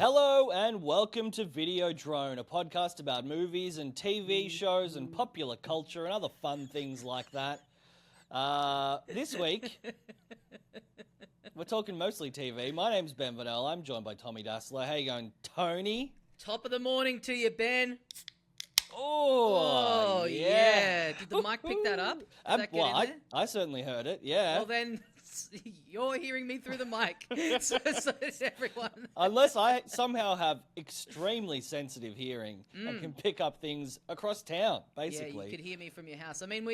Hello and welcome to VIDEODRONE, a podcast about movies and TV shows and popular culture and other fun things like that. This week, we're talking mostly TV. My name's Ben Vanel. I'm joined by Tommy Dassler. How you going, Tony? Top of the morning to you, Ben. Oh, yeah. Did the mic pick that up? Did that get in there? I certainly heard it, yeah. Well, then you're hearing me through the mic. so is everyone. Unless I somehow have extremely sensitive hearing and can pick up things across town, basically. Yeah, you could hear me from your house. I mean,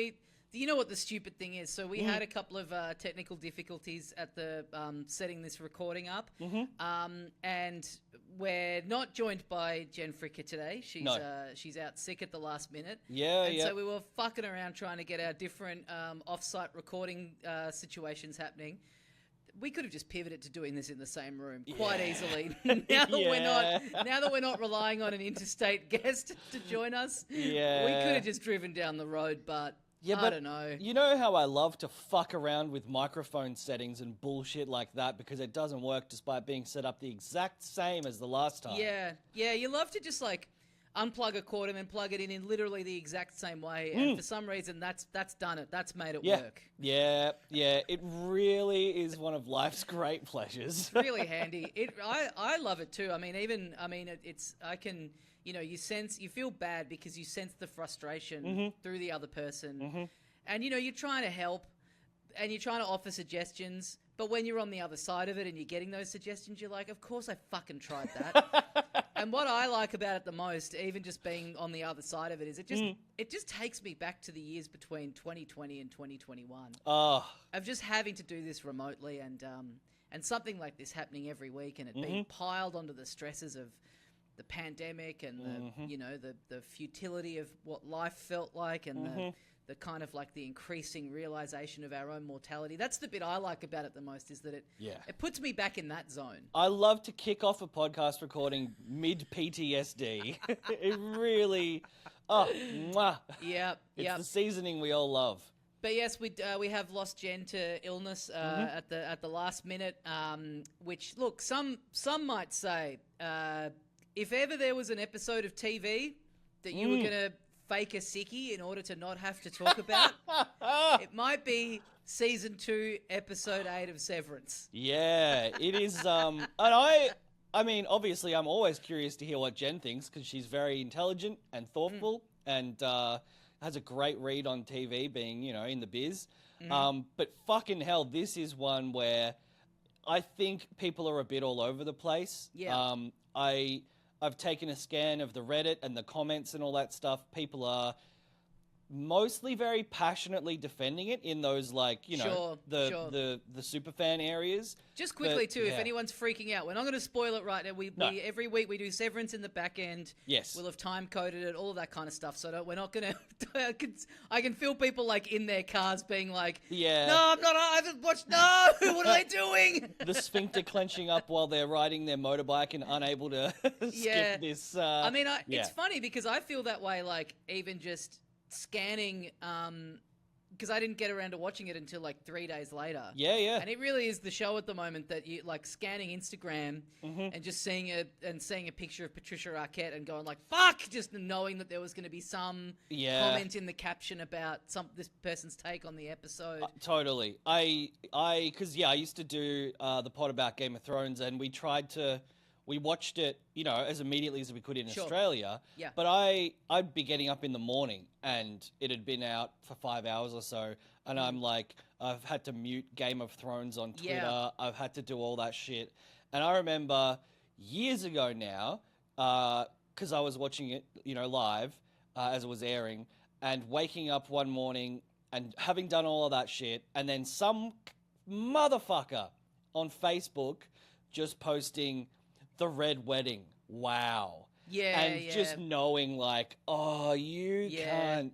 you know what the stupid thing is? So we had a couple of technical difficulties at the setting this recording up. And we're not joined by Jen Fricker today. She's out sick at the last minute. So we were fucking around trying to get our different off-site recording situations happening. We could have just pivoted to doing this in the same room quite easily. Now that we're not relying on an interstate guest to join us, we could have just driven down the road, but I don't know. You know how I love to fuck around with microphone settings and bullshit like that because it doesn't work despite being set up the exact same as the last time. Yeah, you love to just like unplug a cord and then plug it in literally the exact same way. And for some reason, that's done it. That's made it work. Yeah. It really is one of life's great pleasures. It's really handy. I love it too. You feel bad because you sense the frustration through the other person. And, you're trying to help and you're trying to offer suggestions. But when you're on the other side of it and you're getting those suggestions, you're like, of course I fucking tried that. And what I like about it the most, even just being on the other side of it, is it just takes me back to the years between 2020 and 2021. Of just having to do this remotely and something like this happening every week and it being piled onto the stresses of the pandemic and the futility of what life felt like and the kind of like the increasing realization of our own mortality. That's the bit I like about it the most, is that it puts me back in that zone. I love to kick off a podcast recording mid-PTSD. It really... mwah. Yep. It's the seasoning we all love. But yes, we have lost Jen to illness at the last minute, which, look, some might say... if ever there was an episode of TV that you were going to fake a sickie in order to not have to talk about, it might be Season 2, Episode 8 of Severance. Yeah, it is. And I mean, obviously, I'm always curious to hear what Jen thinks because she's very intelligent and thoughtful and has a great read on TV, being, in the biz. But fucking hell, this is one where I think people are a bit all over the place. Yeah. I've taken a scan of the Reddit and the comments and all that stuff. People are mostly very passionately defending it in those, the superfan areas. Just quickly, if anyone's freaking out, we're not going to spoil it right now. Every week we do Severance in the back end. Yes. We'll have time-coded it, all of that kind of stuff. So we're not going to... I can feel people, in their cars being like, no, I'm not... I haven't watched... No! What are they doing? The sphincter clenching up while they're riding their motorbike and unable to skip this... It's funny because I feel that way, even just... scanning, because I didn't get around to watching it until 3 days later. Yeah. And it really is the show at the moment that you scanning Instagram and just seeing a picture of Patricia Arquette and going fuck, just knowing that there was going to be some comment in the caption about this person's take on the episode. Totally. I used to do the pod about Game of Thrones, and we watched it, as immediately as we could in Australia. Yeah. But I'd be getting up in the morning and it had been out for 5 hours or so. And I'm like, I've had to mute Game of Thrones on Twitter. Yeah. I've had to do all that shit. And I remember years ago now, because I was watching it, live as it was airing, and waking up one morning and having done all of that shit, and then some motherfucker on Facebook just posting... the Red Wedding. Wow. Yeah. And just knowing you can't.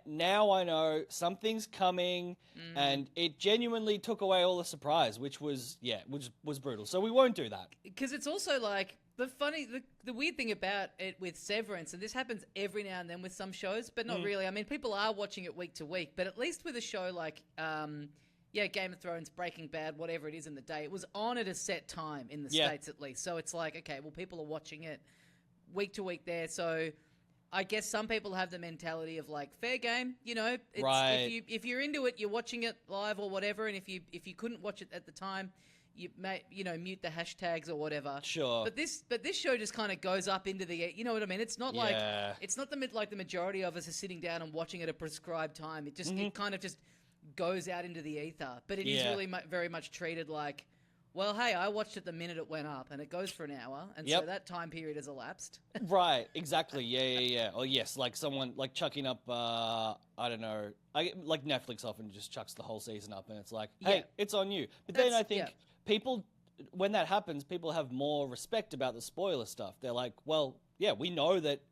Now I know something's coming, and it genuinely took away all the surprise, which was brutal. So we won't do that. Because it's also the weird thing about it with Severance, and this happens every now and then with some shows, but not really. I mean, people are watching it week to week, but at least with a show Yeah, Game of Thrones, Breaking Bad, whatever it is in the day. It was on at a set time in the Yeah. States at least. So it's like, okay, well, people are watching it week to week there. So I guess some people have the mentality of like, fair game, you know. It's, Right. if you're into it, you're watching it live or whatever. And if you couldn't watch it at the time, you may, you know, mute the hashtags or whatever. Sure. But this show just kind of goes up into the, you know what I mean? It's not like, Yeah. it's not like the majority of us are sitting down and watching at a prescribed time. It just, it kind of just goes out into the ether. But it is Yeah. really very much treated like, well, hey, I watched it the minute it went up, and it goes for an hour, and Yep. so that time period has elapsed. Right, exactly. Yeah. Or yes, like someone like chucking up. I don't know. Like Netflix often just chucks the whole season up, and it's like, hey, Yeah. it's on you. But then I think yeah. people, when that happens, people have more respect about the spoiler stuff. They're like, well, yeah, we know that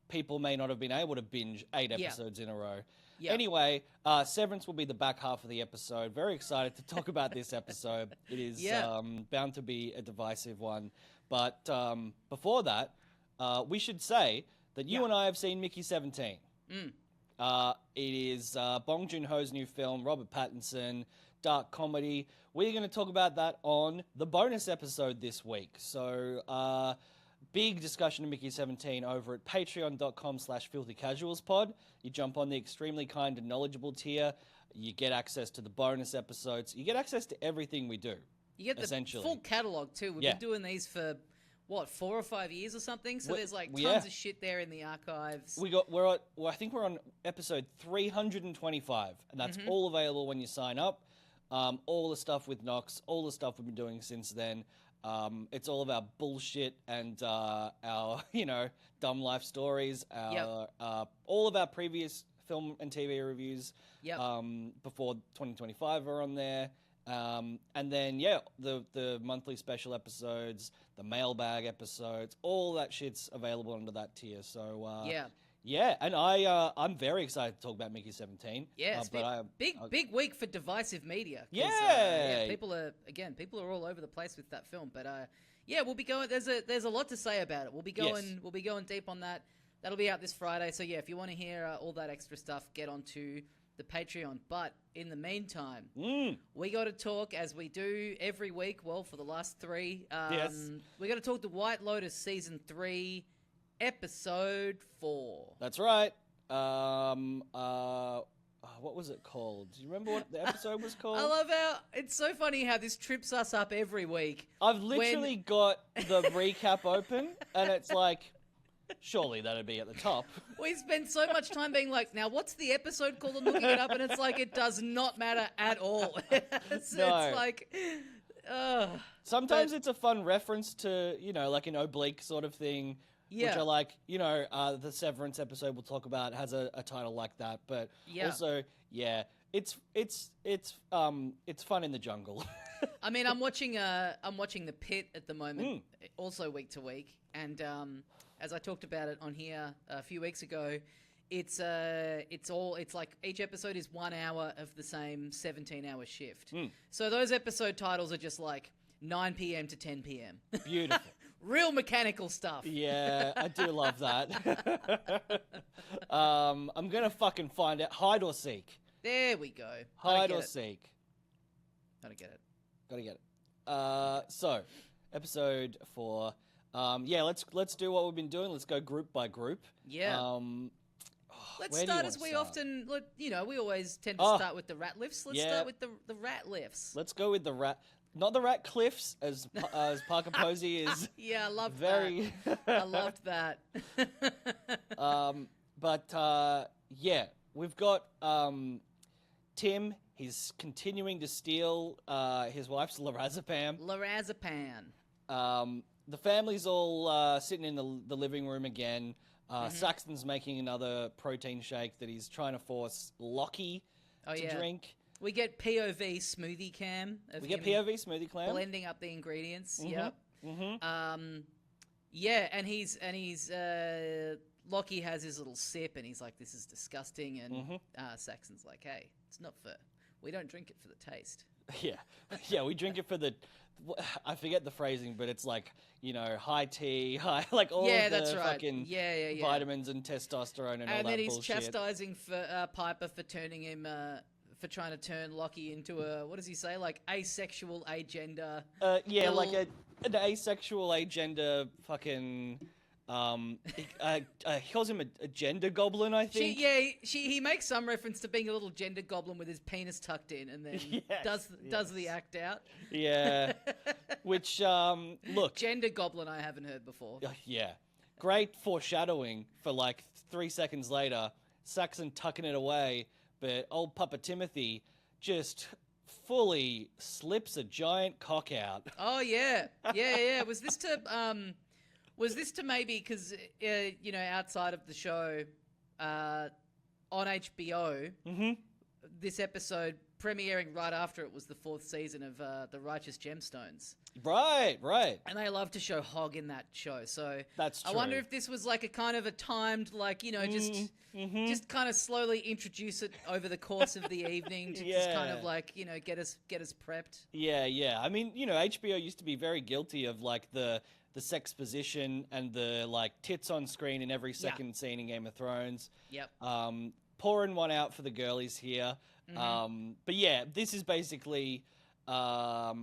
people may not have been able to binge 8 Yeah. episodes in a row. Yeah. Anyway, Severance will be the back half of the episode. Very excited to talk about this episode. It is Yeah. bound to be a divisive one. But before that, we should say that you Yeah. and I have seen Mickey 17. It is Bong Joon-ho's new film, Robert Pattinson, dark comedy. We're going to talk about that on the bonus episode this week. So big discussion of Mickey 17 over at patreon.com/filthycasualspod. You jump on the extremely kind and knowledgeable tier. You get access to the bonus episodes. You get access to everything we do. You get the essentially. full catalogue, too. We've Yeah. been doing these for, what, 4 or 5 years or something? So there's, like, tons yeah. of shit there in the archives. I think we're on episode 325, and that's all available when you sign up. All the stuff with Knox, all the stuff we've been doing since then. It's all of our bullshit and our, dumb life stories. All of our previous film and TV reviews before 2025 are on there. And then, the monthly special episodes, the mailbag episodes, all that shit's available under that tier. So, and I'm very excited to talk about Mickey 17. Yeah, it's big week for divisive media. Yeah. People are all over the place with that film. But we'll be going. There's a lot to say about it. We'll be going deep on that. That'll be out this Friday. So if you want to hear all that extra stuff, get onto the Patreon. But in the meantime, we got to talk, as we do every week. Well, for the last 3, we got to talk the White Lotus season 3. Episode 4. That's right. What was it called? Do you remember what the episode was called? I love how it's so funny how this trips us up every week. I've literally got the recap open, and it's like, surely that'd be at the top. We spend so much time being like, now what's the episode called, and looking it up, and it's like, it does not matter at all. It's like, sometimes it's a fun reference to, like an oblique sort of thing. Yeah. Which are like, the Severance episode we'll talk about has a title like that, but also, it's fun in the jungle. I mean, I'm watching The Pit at the moment, also week to week, and as I talked about it on here a few weeks ago, it's like each episode is 1 hour of the same 17-hour shift. So those episode titles are just like 9 p.m. to 10 p.m. Beautiful. Real mechanical stuff. Yeah, I do love that. I'm gonna fucking find it. Hide or seek. There we go. Hide or seek. Gotta get it. So, episode 4. Let's do what we've been doing. Let's go group by group. Yeah. Let's where do start you as wanna we start? often, we always tend to start with the rat lifts. Let's start with the rat lifts. Let's go with the rat. Not the rat cliffs, as Parker Posey is. Yeah, I loved very. that. I loved that. We've got Tim. He's continuing to steal his wife's lorazepam. The family's all sitting in the living room again. Saxton's making another protein shake that he's trying to force Lockie to drink. We get POV smoothie cam. POV smoothie clam. Blending up the ingredients. Mm-hmm. Yep. And he's Lockie has his little sip, and he's like, "This is disgusting." And Saxon's like, "Hey, it's not for. We don't drink it for the taste." Yeah. We drink it for the. I forget the phrasing, but it's like, high T, all of the fucking vitamins and testosterone and all that bullshit. And then he's chastising for Piper for turning him for trying to turn Lockie into a, what does he say, like asexual, agender. Yeah, like an asexual, agender fucking. He calls him a gender goblin, I think. He makes some reference to being a little gender goblin with his penis tucked in, and then does the act out. Yeah, which look, gender goblin I haven't heard before. Yeah, great foreshadowing for like 3 seconds later, Saxon tucking it away, but old Papa Timothy just fully slips a giant cock out. Oh yeah. Was this to maybe, because, outside of the show, on HBO, this episode, premiering right after it, was the 4th season of The Righteous Gemstones. Right. And they love to show hog in that show, so that's true. I wonder if this was like a kind of a timed, like, just kind of slowly introduce it over the course of the evening to just kind of like, get us prepped. Yeah. I mean, HBO used to be very guilty of like the sex position and the like tits on screen in every second scene in Game of Thrones. Yep. Pouring one out for the girlies here. But yeah, this is basically, I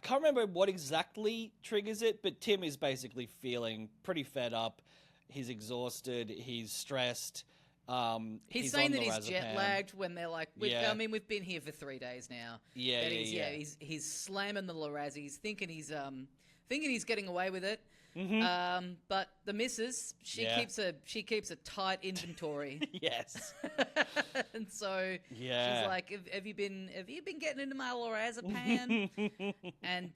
can't remember what exactly triggers it, but Tim is basically feeling pretty fed up. He's exhausted. He's stressed. He's saying that he's jet lagged when they're like, we've been here for 3 days now. He's slamming the Lorazzies, thinking he's getting away with it. But the missus, she keeps a tight inventory. Yes. And so she's like, have you been getting into my lorazepam? and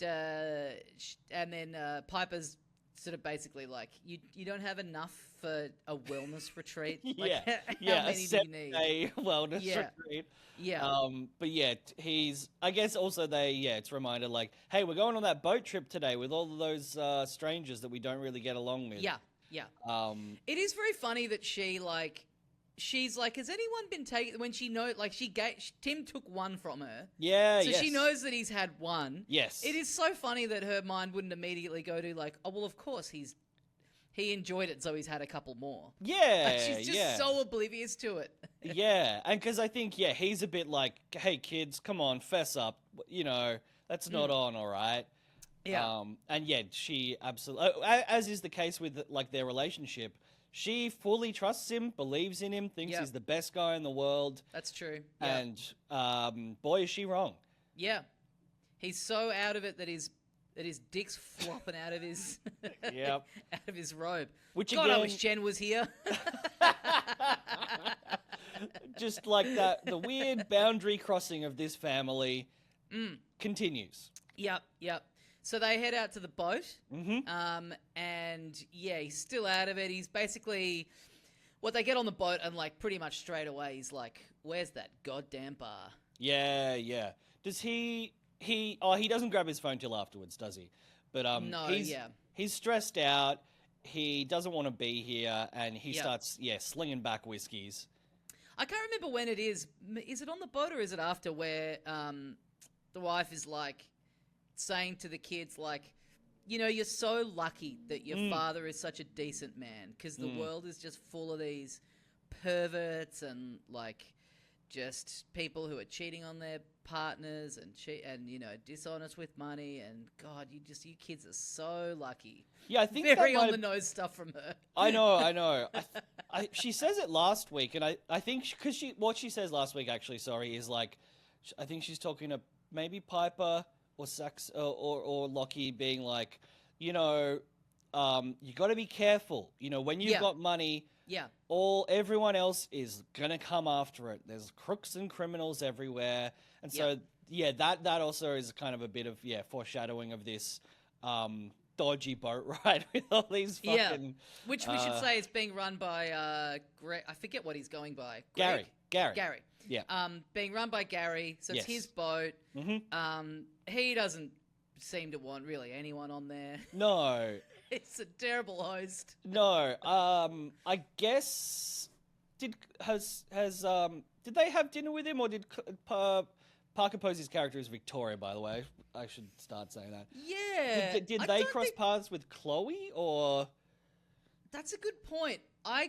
then Piper's sort of basically like, you don't have enough for a wellness retreat. Like, how many do you need? A wellness retreat. Yeah. But yeah, I guess also it's a reminder like, hey, we're going on that boat trip today with all of those strangers that we don't really get along with. Yeah. It is very funny that she's like, has anyone been taken, when she knows, like Tim took one from her. Yeah. So she knows that he's had one. Yes. It is so funny that her mind wouldn't immediately go to like, oh, well, of course he enjoyed it, so he's had a couple more. Yeah, like, she's just so oblivious to it. Yeah, and because I think, he's a bit like, hey, kids, come on, fess up. That's not on, all right? Yeah. And she absolutely, as is the case with, like, their relationship, she fully trusts him, believes in him, thinks he's the best guy in the world. That's true. Yep. And, boy, is she wrong. Yeah. He's so out of it that his dick's flopping out of his out of his robe. Which God, I wish Jen was here. Just like that, the weird boundary crossing of this family continues. Yep. So they head out to the boat, and he's still out of it. He's basically, they get on the boat and like pretty much straight away he's like, "Where's that goddamn bar?" Yeah. Does he doesn't grab his phone till afterwards, does he? But no, he's stressed out. He doesn't want to be here, and he starts slinging back whiskeys. I can't remember when it is. Is it on the boat or is it after, where the wife is like saying to the kids like, you're so lucky that your father is such a decent man, because the world is just full of these perverts and like just people who are cheating on their partners and dishonest with money, and God, you kids are so lucky. Yeah, I think very on the nose stuff from her. I know. She says it last week, and I think because what she says last week is like, I think she's talking to maybe Piper or Sax or Lockie, being like, you got to be careful. When you've got money. Yeah. Everyone else is gonna come after it. There's crooks and criminals everywhere, and so that also is kind of a bit of foreshadowing of this dodgy boat ride with all these fucking. Which we should say is being run by Greg. I forget what he's going by. Gary. Yeah. Being run by Gary, so it's his boat. He doesn't seem to want really anyone on there. No. It's a terrible host. No, I guess did they have dinner with him, or did Parker Posey's character is Victoria? By the way, I should start saying that. Yeah. Did they cross paths with Chloe, or? That's a good point. Why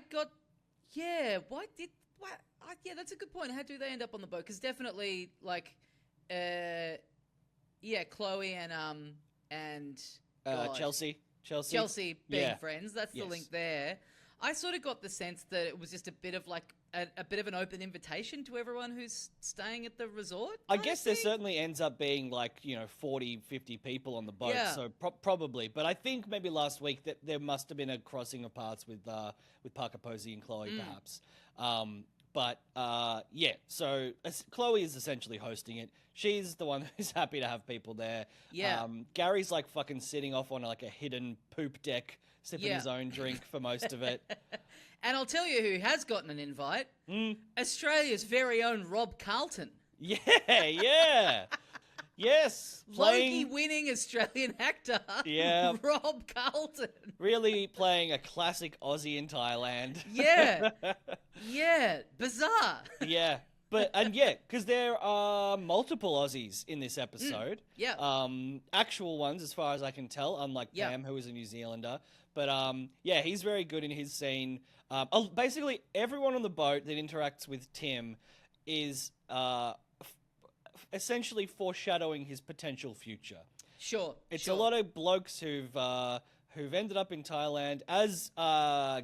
yeah, that's a good point. How do they end up on the boat? Because definitely, like, Chloe and God. Chelsea being friends. That's the Yes. link there. I sort of got the sense that it was just a bit of like a bit of an open invitation to everyone who's staying at the resort. I guess there certainly ends up being like, 40, 50 people on the boat. Yeah. So probably. But I think maybe last week that there must have been a crossing of paths with Parker Posey and Chloe, perhaps. So Chloe is essentially hosting it. She's the one who's happy to have people there. Yeah. Gary's like fucking sitting off on like a hidden poop deck, sipping his own drink for most of it. And I'll tell you who has gotten an invite. Australia's very own Rob Carlton. Yeah. Yes. Logie-winning Australian actor. Yeah. Rob Carlton. Really playing a classic Aussie in Thailand. Yeah. Yeah. Bizarre. Yeah. Because there are multiple Aussies in this episode. Yeah. Actual ones, as far as I can tell, unlike Pam, who is a New Zealander. But he's very good in his scene. Basically, everyone on the boat that interacts with Tim is essentially foreshadowing his potential future. Sure. It's a lot of blokes who've ended up in Thailand, as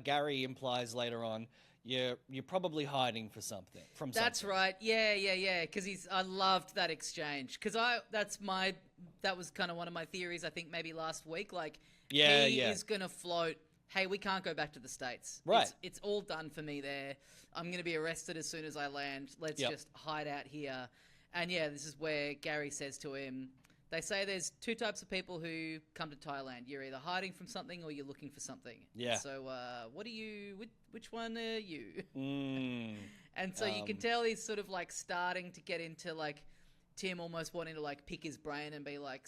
Gary implies later on. You're probably hiding for something. That's right. Yeah. Because I loved that exchange. Because that was kind of one of my theories. I think maybe last week. Like, he is gonna float. Hey, we can't go back to the States. Right. It's all done for me there. I'm gonna be arrested as soon as I land. Let's just hide out here. And this is where Gary says to him, they say there's two types of people who come to Thailand. You're either hiding from something or you're looking for something. Yeah. So which one are you? And so you can Um, tell he's sort of like starting to get into like Tim almost wanting to like pick his brain and be like,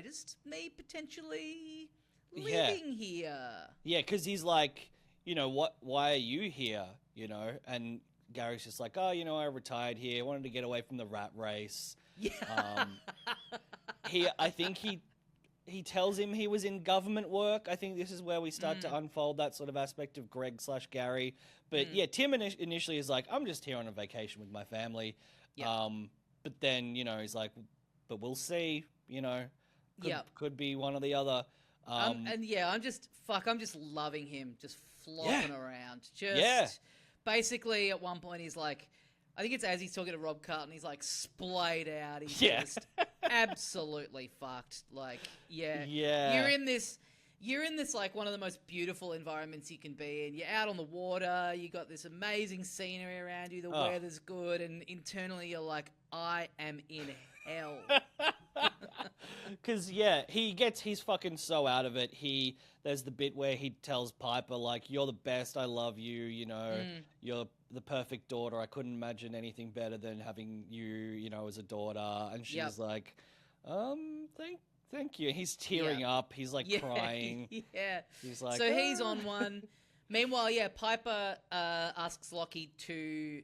just me potentially living here. Yeah, because he's like, why are you here? And Gary's just like, I retired here, wanted to get away from the rat race. Yeah. I think he tells him he was in government work. I think this is where we start to unfold that sort of aspect of Greg/Gary. But Tim initially is like, I'm just here on a vacation with my family. Yeah. But then, he's like, but we'll see, could be one or the other. I'm just loving him, just flopping around. Basically, at one point, he's like, I think it's as he's talking to Rob Carlton, he's like splayed out. He's just absolutely fucked. Like, you're in this like one of the most beautiful environments you can be in. You're out on the water. You got this amazing scenery around you. The weather's good, and internally you're like, I am in hell. Because he's fucking so out of it. There's the bit where he tells Piper, like, you're the best, I love you, you're the perfect daughter. I couldn't imagine anything better than having you, as a daughter. And she's like, thank you. And he's tearing up. He's like crying. Yeah. He's like, so he's on one. Meanwhile, Piper asks Lockie to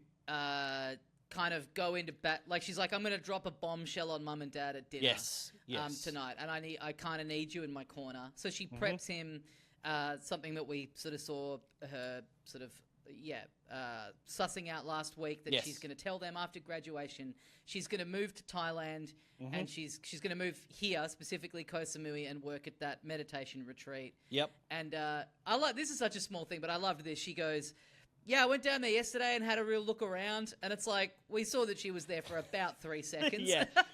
kind of go into bat. Like, she's like, I'm going to drop a bombshell on Mum and Dad at dinner. Yes. Tonight, and I kind of need you in my corner. So she preps him something that we sort of saw her sort of sussing out last week, that she's going to tell them after graduation she's going to move to Thailand, and she's going to move here, specifically Koh Samui, and work at that meditation retreat. Yep. And this is such a small thing, but I loved this. She goes, I went down there yesterday and had a real look around, and it's like, we saw that she was there for about 3 seconds.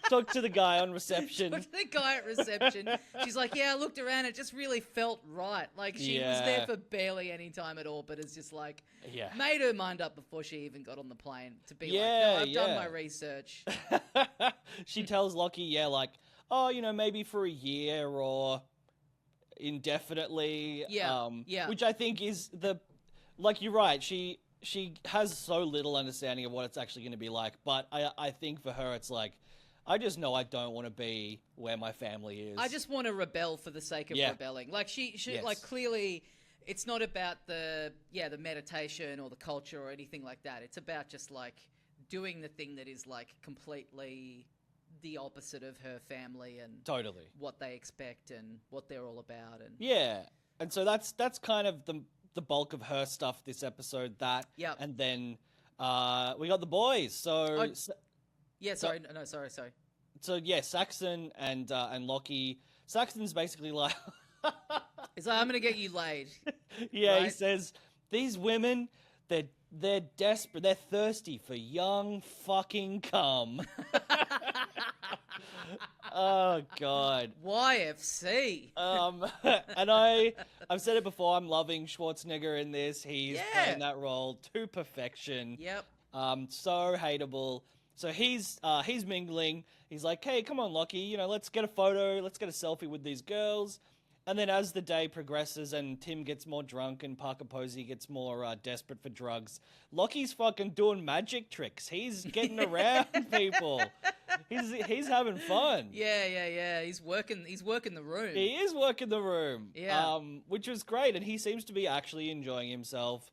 Talk to the guy on reception. Talk to the guy at reception. She's like, I looked around, it just really felt right. Like, she was there for barely any time at all, but it's just like, made her mind up before she even got on the plane to be like, no, I've done my research. She tells Lockie, maybe for a year or indefinitely. Which I think is like, you're right. She has so little understanding of what it's actually going to be like. But I think for her, it's like, I just know I don't want to be where my family is. I just want to rebel for the sake of rebelling. Like, she like, clearly, it's not about the meditation or the culture or anything like that. It's about just like doing the thing that is like completely the opposite of her family and what they expect and what they're all about. And and so that's kind of the bulk of her stuff this episode. That, Yep. and then we got the boys. So yeah, sorry, no, sorry. so yeah, Saxon and Lockie. Saxon's basically like, It's like, I'm gonna get you laid. yeah, he Right? says these women, they're desperate, they're thirsty for young fucking cum. Oh god. YFC. And I've said it before, I'm loving Schwarzenegger in this. He's playing that role to perfection. Yep. So hateable. So he's mingling. He's like, hey, come on, Lockie, you know, let's get a photo, let's get a selfie with these girls. And then as the day progresses and Tim gets more drunk and Parker Posey gets more desperate for drugs, Lockie's fucking doing magic tricks. He's getting around people. He's having fun. Yeah. He's working the room. He is working the room. Yeah. Which was great, and he seems to be actually enjoying himself.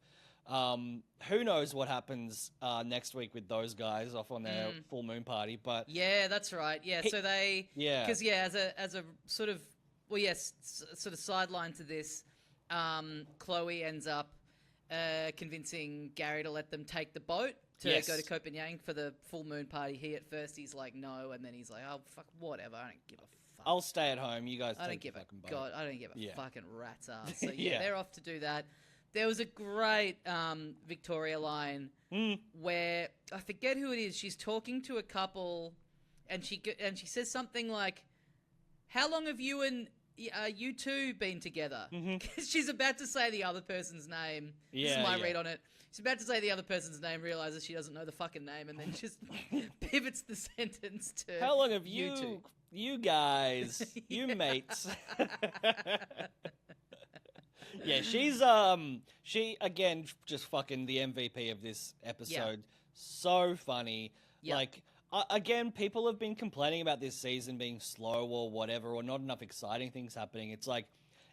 Who knows what happens next week with those guys off on their full moon party? But yeah, that's right. Yeah, so they because as a sort of sort of sideline to this, Chloe ends up convincing Gary to let them take the boat to go to Copenhagen for the full moon party. He at first he's like no, and then he's like, oh fuck, whatever, I don't give a fuck. I'll stay at home. You guys, I don't give a god. I don't give a fucking rat's ass. So they're off to do that. There was a great Victoria line where I forget who it is. She's talking to a couple, and she says something like, "How long have you and you two been together?" Because she's about to say the other person's name. This is my read on it. She's about to say the other person's name, realizes she doesn't know the fucking name, and then just pivots the sentence to "How long have you two? You guys, you mates." Yeah, she's she again just fucking the MVP of this episode. So funny. Like again, people have been complaining about this season being slow or whatever, or not enough exciting things happening. It's like,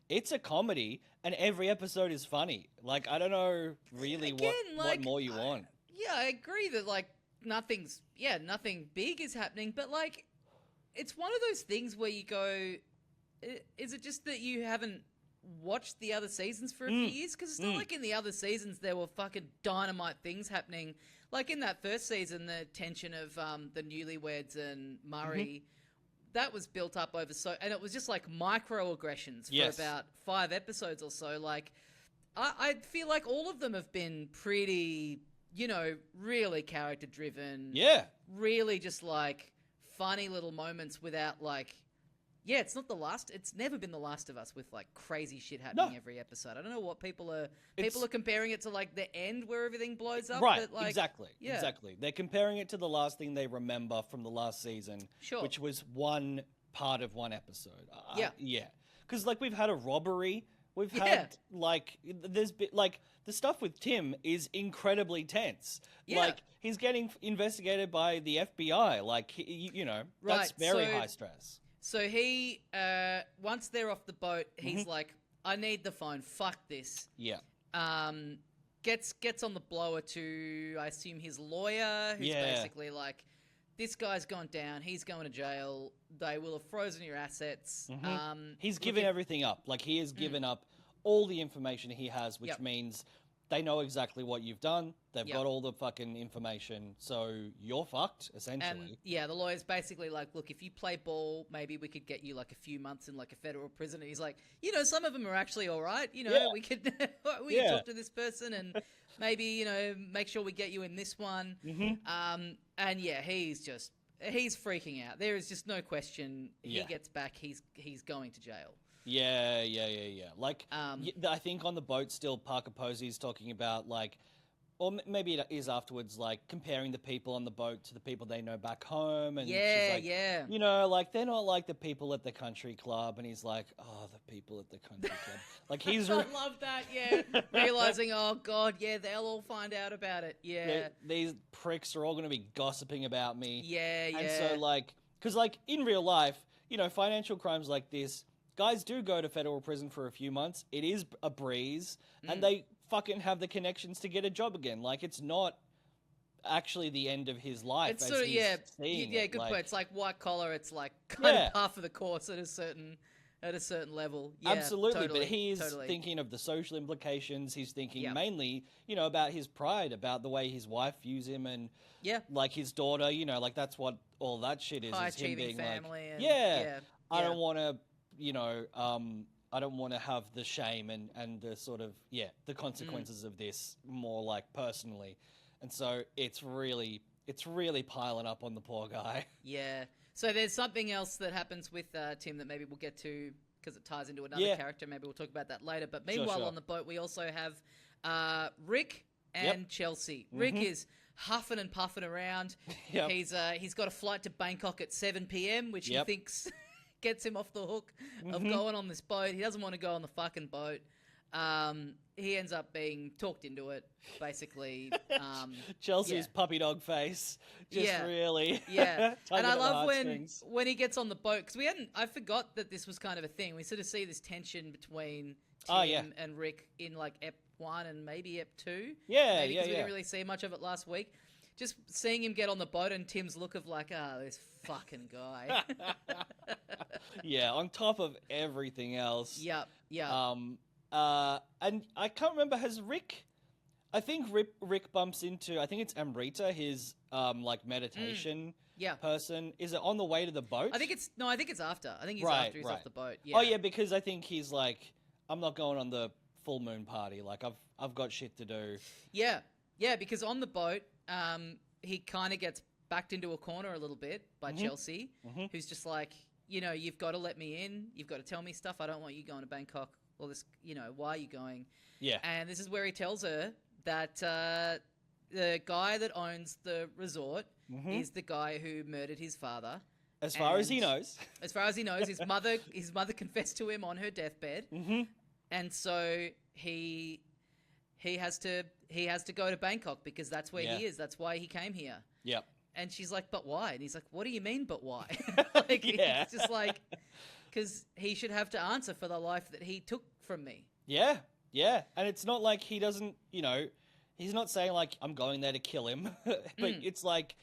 it's a comedy, and every episode is funny. Like, I don't know really what more you want. Yeah, I agree that like nothing big is happening, but like it's one of those things where you go, is it just that you haven't watched the other seasons for a few years? Because it's not like in the other seasons there were fucking dynamite things happening. Like in that first season, the tension of the newlyweds and Murray, that was built up over and it was just like microaggressions for about 5 episodes or so. Like I feel like all of them have been pretty, you know, really character driven. Yeah. Really just like funny little moments without like, it's not the last. It's never been The Last of Us with like crazy shit happening every episode. I don't know what people are comparing it to, like the end where everything blows up. Right, but, like, exactly. They're comparing it to the last thing they remember from the last season, which was one part of one episode. Because like we've had a robbery. We've had like there's like the stuff with Tim is incredibly tense. Like he's getting investigated by the FBI. Like you know, that's very high stress. So he, once they're off the boat, he's like, I need the phone. Fuck this. Yeah. Gets on the blower to, I assume, his lawyer, who's basically like, this guy's gone down. He's going to jail. They will have frozen your assets. He's given everything up. Like, he has given up all the information he has, which means they know exactly what you've done. They've got all the fucking information. So you're fucked, essentially. And the lawyer's basically like, look, if you play ball, maybe we could get you like a few months in like a federal prison. And he's like, you know, some of them are actually all right. You know, we could talk to this person and maybe, you know, make sure we get you in this one. And he's freaking out. There is just no question. He gets back. He's going to jail. Yeah. Like, I think on the boat still, Parker Posey's talking about, like, or maybe it is afterwards, like, comparing the people on the boat to the people they know back home. And she's like, you know, like, they're not like the people at the country club. And he's like, oh, the people at the country club. Like, he's... I love that, realizing, oh, God, they'll all find out about it, These pricks are all going to be gossiping about me. And so, like, because, like, in real life, you know, financial crimes like this... Guys do go to federal prison for a few months. It is a breeze, and they fucking have the connections to get a job again. Like, it's not actually the end of his life. It's sort of, good point. It's like white collar. It's like kind of half of the course at a certain at a certain level. Yeah, Absolutely, totally, but he's totally. thinking of the social implications. He's thinking Yep. mainly, about his pride, about the way his wife views him, and Yeah. like his daughter. Like that's what all that shit is. High Is him achieving being family. like, And, yeah, I yeah. don't want to, I don't want to have the shame and the sort of the consequences of this more like personally, and so it's really piling up on the poor guy. Yeah. So there's something else that happens with Tim that maybe we'll get to because it ties into another character. Maybe we'll talk about that later. But meanwhile, Sure. on the boat, we also have Rick and Chelsea. Rick is huffing and puffing around. Yep. He's got a flight to Bangkok at 7 p.m., which he thinks gets him off the hook of going on this boat. He doesn't want to go on the fucking boat. He ends up being talked into it, basically. Chelsea's puppy dog face, just really. Yeah, tugging and I at the love heartstrings. when he gets on the boat because I forgot that this was kind of a thing. We sort of see this tension between Tim and Rick in like Ep 1 and maybe Ep 2. Yeah, maybe because we didn't really see much of it last week. Just seeing him get on the boat and Tim's look of like, this fucking guy. Yeah, on top of everything else. Yep. And I can't remember, has Rick... I think Rick bumps into, I think it's Amrita, his like meditation person. Is it on the way to the boat? I think it's after. I think he's after he's off the boat. Yeah. Oh yeah, because I think he's like, I'm not going on the full moon party. Like I've got shit to do. Yeah, because on the boat, he kind of gets backed into a corner a little bit by Chelsea, who's just like, you've got to let me in. You've got to tell me stuff. I don't want you going to Bangkok. Or this, why are you going? Yeah. And this is where he tells her that the guy that owns the resort is the guy who murdered his father. As far as he knows. As far as he knows, his mother confessed to him on her deathbed, and so he has to go to Bangkok because that's where he is. That's why he came here. Yep. And she's like, "But why?" And he's like, "What do you mean, but why?" Like, it's just like, because he should have to answer for the life that he took from me. Yeah. And it's not like he doesn't, he's not saying like, I'm going there to kill him. But it's like,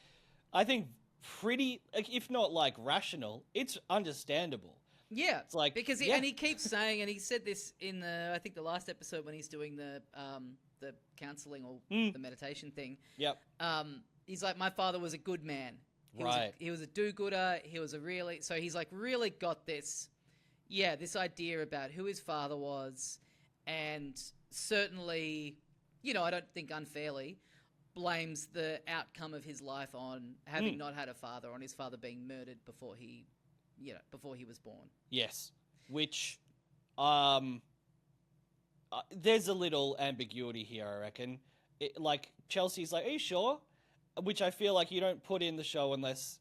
I think pretty, like, if not like rational, it's understandable. Yeah. It's like, because and he keeps saying, and he said this in I think the last episode when he's doing the counseling or the meditation thing. Yep. He's like, my father was a good man. He was a do-gooder. He was so he's like really got this idea about who his father was, and certainly, I don't think unfairly, blames the outcome of his life on having not had a father, on his father being murdered before he was born. Yes. Which, there's a little ambiguity here, I reckon. Like, Chelsea's like, are you sure? Which I feel like you don't put in the show unless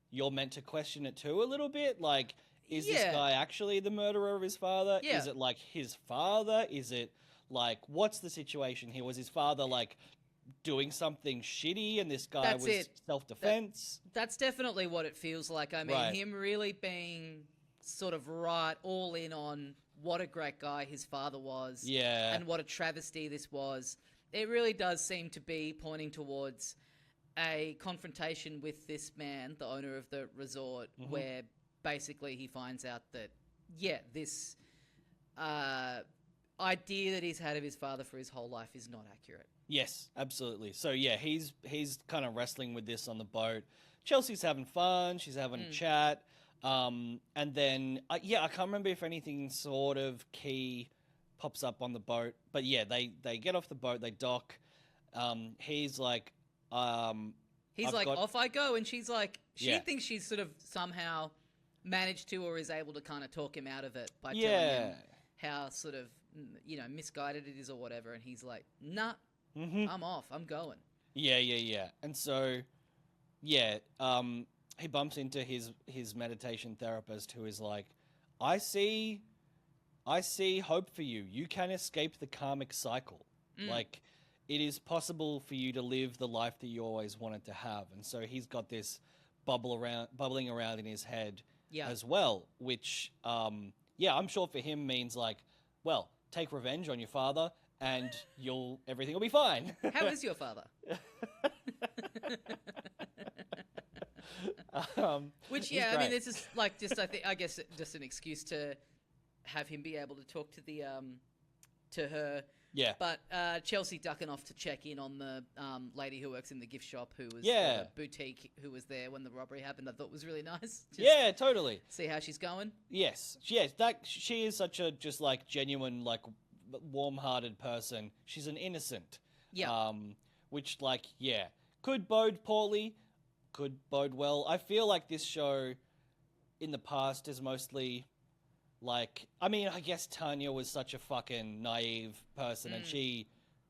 you're meant to question it too a little bit. Like, is this guy actually the murderer of his father? Yeah. Is it like his father? Is it like, what's the situation here? Was his father like doing something shitty and this guy was self-defense? That's definitely what it feels like. I mean, him really being sort of all in on what a great guy his father was. Yeah. And what a travesty this was. It really does seem to be pointing towards a confrontation with this man, the owner of the resort, where basically he finds out that, this idea that he's had of his father for his whole life is not accurate. Yes, absolutely. So he's kind of wrestling with this on the boat. Chelsea's having fun. She's having a chat. And then, I can't remember if anything sort of key pops up on the boat. But they get off the boat, they dock. He's like, off I go. And she's like, she thinks she's sort of somehow managed to or is able to kind of talk him out of it by telling him how sort of, misguided it is or whatever. And he's like, nah, I'm off. I'm going. Yeah. And so, he bumps into his meditation therapist who is like, I see hope for you. You can escape the karmic cycle. Like, it is possible for you to live the life that you always wanted to have. And so he's got this bubbling around in his head as well, which, I'm sure for him means like, well, take revenge on your father and everything will be fine. How is your father? Which, I mean, this is like I guess just an excuse to have him be able to talk to the to her. Yeah. But Chelsea ducking off to check in on the lady who works in the gift shop, who was boutique, who was there when the robbery happened. I thought was really nice. Yeah, totally. See how she's going. Yes. She is such a just like genuine, like warm-hearted person. She's an innocent. Yeah. Which could bode poorly, could bode well. I feel like this show in the past is mostly like, I mean, I guess Tanya was such a fucking naive person and she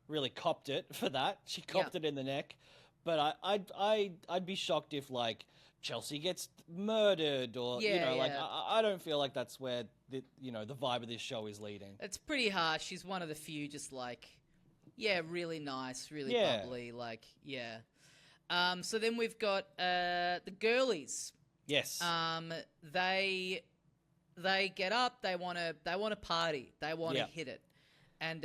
really copped it for that. She copped it in the neck. But I'd be shocked if like Chelsea gets murdered or I don't feel like that's where the vibe of this show is leading. It's pretty harsh. She's one of the few just like really nice, really bubbly, so then we've got the girlies. Yes. They get up, they want to party, they want to hit it. And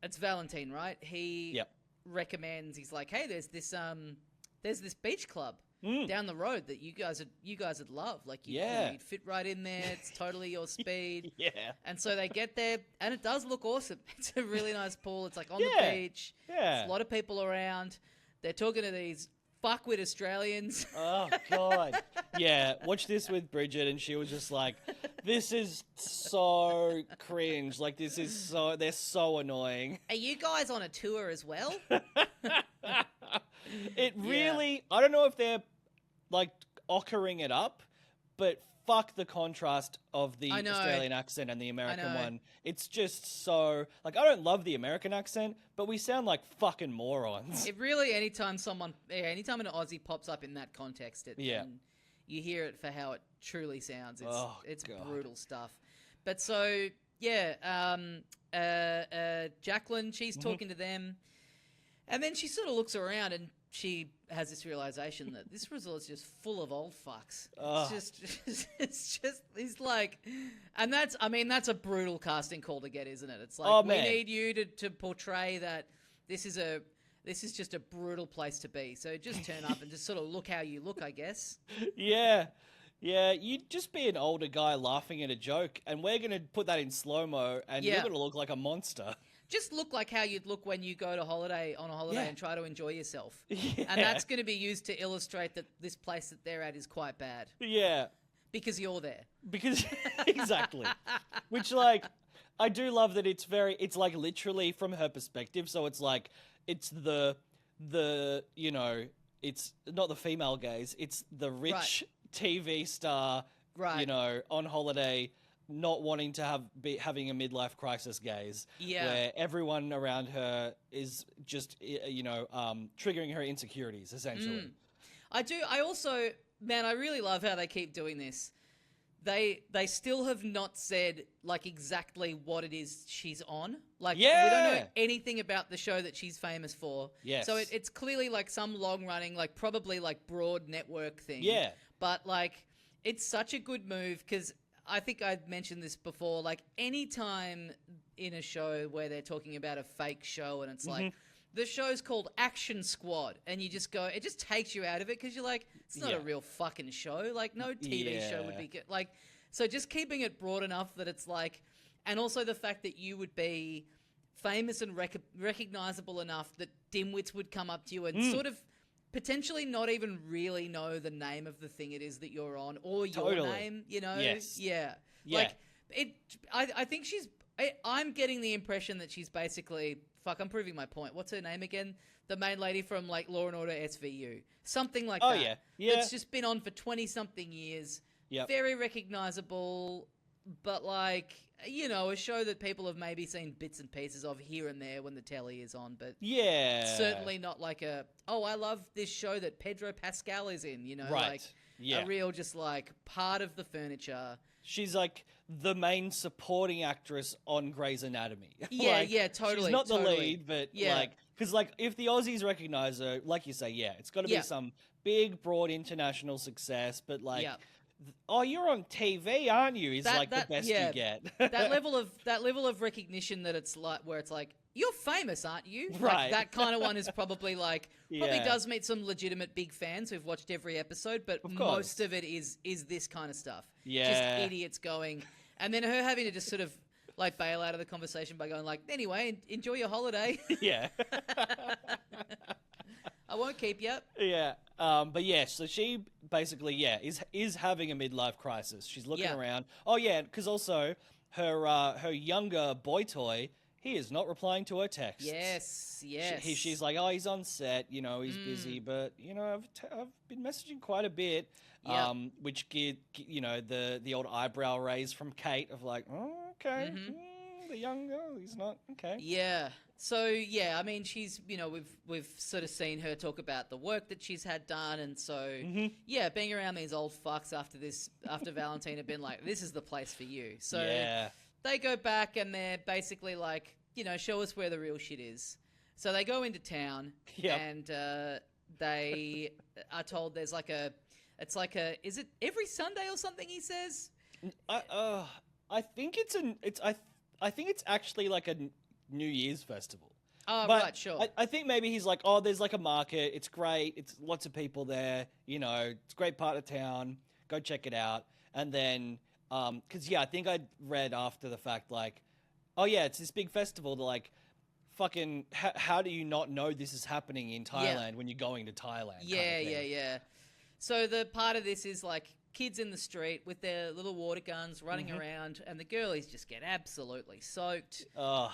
it's Valentine, right? He recommends, he's like, "Hey, there's this beach club down the road that you guys would love. Like you'd fit right in there. It's totally your speed." And so they get there and it does look awesome. It's a really nice pool. It's like on the beach. There's a lot of people around. They're talking to these fuckwit Australians. Oh, God. Yeah, watch this with Bridget, and she was just like, this is so cringe. Like, they're so annoying. Are you guys on a tour as well? It really, I don't know if they're, like, ochering it up, but fuck the contrast of the Australian accent and the American one. It's just so, like, I don't love the American accent, but we sound like fucking morons. It really, anytime an Aussie pops up in that context, and you hear it for how it truly sounds. It's brutal stuff. But so, Jacqueline, she's talking to them, and then she sort of looks around and she has this realization that this resort is just full of old fucks. He's like, and that's a brutal casting call to get, isn't it? It's like, we need you to portray that this is just a brutal place to be. So just turn up and just sort of look how you look, I guess. Yeah, you'd just be an older guy laughing at a joke, and we're going to put that in slow-mo, and you're going to look like a monster. Just look like how you'd look when you go on a holiday and try to enjoy yourself. And that's going to be used to illustrate that this place that they're at is quite bad. Yeah. Because you're there. Exactly. Which, like, I do love that it's like literally from her perspective. So it's like, it's the it's not the female gaze. It's the rich TV star, on holiday, not wanting to having a midlife crisis gaze, where everyone around her is just triggering her insecurities essentially. I also, man, I really love how they keep doing this. They still have not said like exactly what it is she's on. Like we don't know anything about the show that she's famous for. Yes. So it's clearly like some long running, like probably like broad network thing. Yeah. But like it's such a good move because I think I've mentioned this before, like any time in a show where they're talking about a fake show and it's like, the show's called Action Squad, and you just go, it just takes you out of it because you're like, it's not a real fucking show. Like no TV show would be good. Like, so just keeping it broad enough that it's like, and also the fact that you would be famous and recognizable enough that dimwits would come up to you and sort of potentially not even really know the name of the thing it is that you're on or your name, Yes. Yeah. Like I think I'm getting the impression that she's basically, I'm proving my point. What's her name again? The main lady from like Law and Order SVU. Something like that. Oh yeah. Yeah. It's just been on for 20 something years. Yep. Very recognizable, but like, a show that people have maybe seen bits and pieces of here and there when the telly is on, but certainly not like I love this show that Pedro Pascal is in, like a real just like part of the furniture. She's like the main supporting actress on Grey's Anatomy. Yeah, totally. She's not the lead, but because like if the Aussies recognize her, like you say, it's got to be some big, broad international success, but like. Oh, you're on TV, aren't you? Is like the best you get. that level of recognition that it's like where it's like you're famous, aren't you? Right. Like, that kind of one is probably like probably does meet some legitimate big fans who've watched every episode, but most of it is this kind of stuff. Yeah. Just idiots going, And then her having to just sort of like bail out of the conversation by going like, anyway, enjoy your holiday. Yeah. I won't keep you. Yeah. But yeah, so she basically, is having a midlife crisis. She's looking around. Oh yeah, because also her younger boy toy, he is not replying to her texts. Yes. She's like, oh, he's on set, he's busy, but I've been messaging quite a bit. Yep. Which get the old eyebrow raise from Kate of like, oh, okay, the younger, he's not okay. Yeah. So yeah, I mean, she's we've sort of seen her talk about the work that she's had done, and so yeah, being around these old fucks after Valentine had been like, this is the place for you. So they go back and they're basically like, show us where the real shit is. So they go into town and they are told there's like is it every Sunday or something? He says. I think it's actually like a New Year's festival. Oh, but right, sure. I think maybe he's like, oh, there's like a market. It's great. It's lots of people there. It's a great part of town. Go check it out. And then, because I think I read after the fact like, oh yeah, it's this big festival. To like, fucking, how do you not know this is happening in Thailand when you're going to Thailand? Yeah. So the part of this is like kids in the street with their little water guns running around, and the girlies just get absolutely soaked. Oh,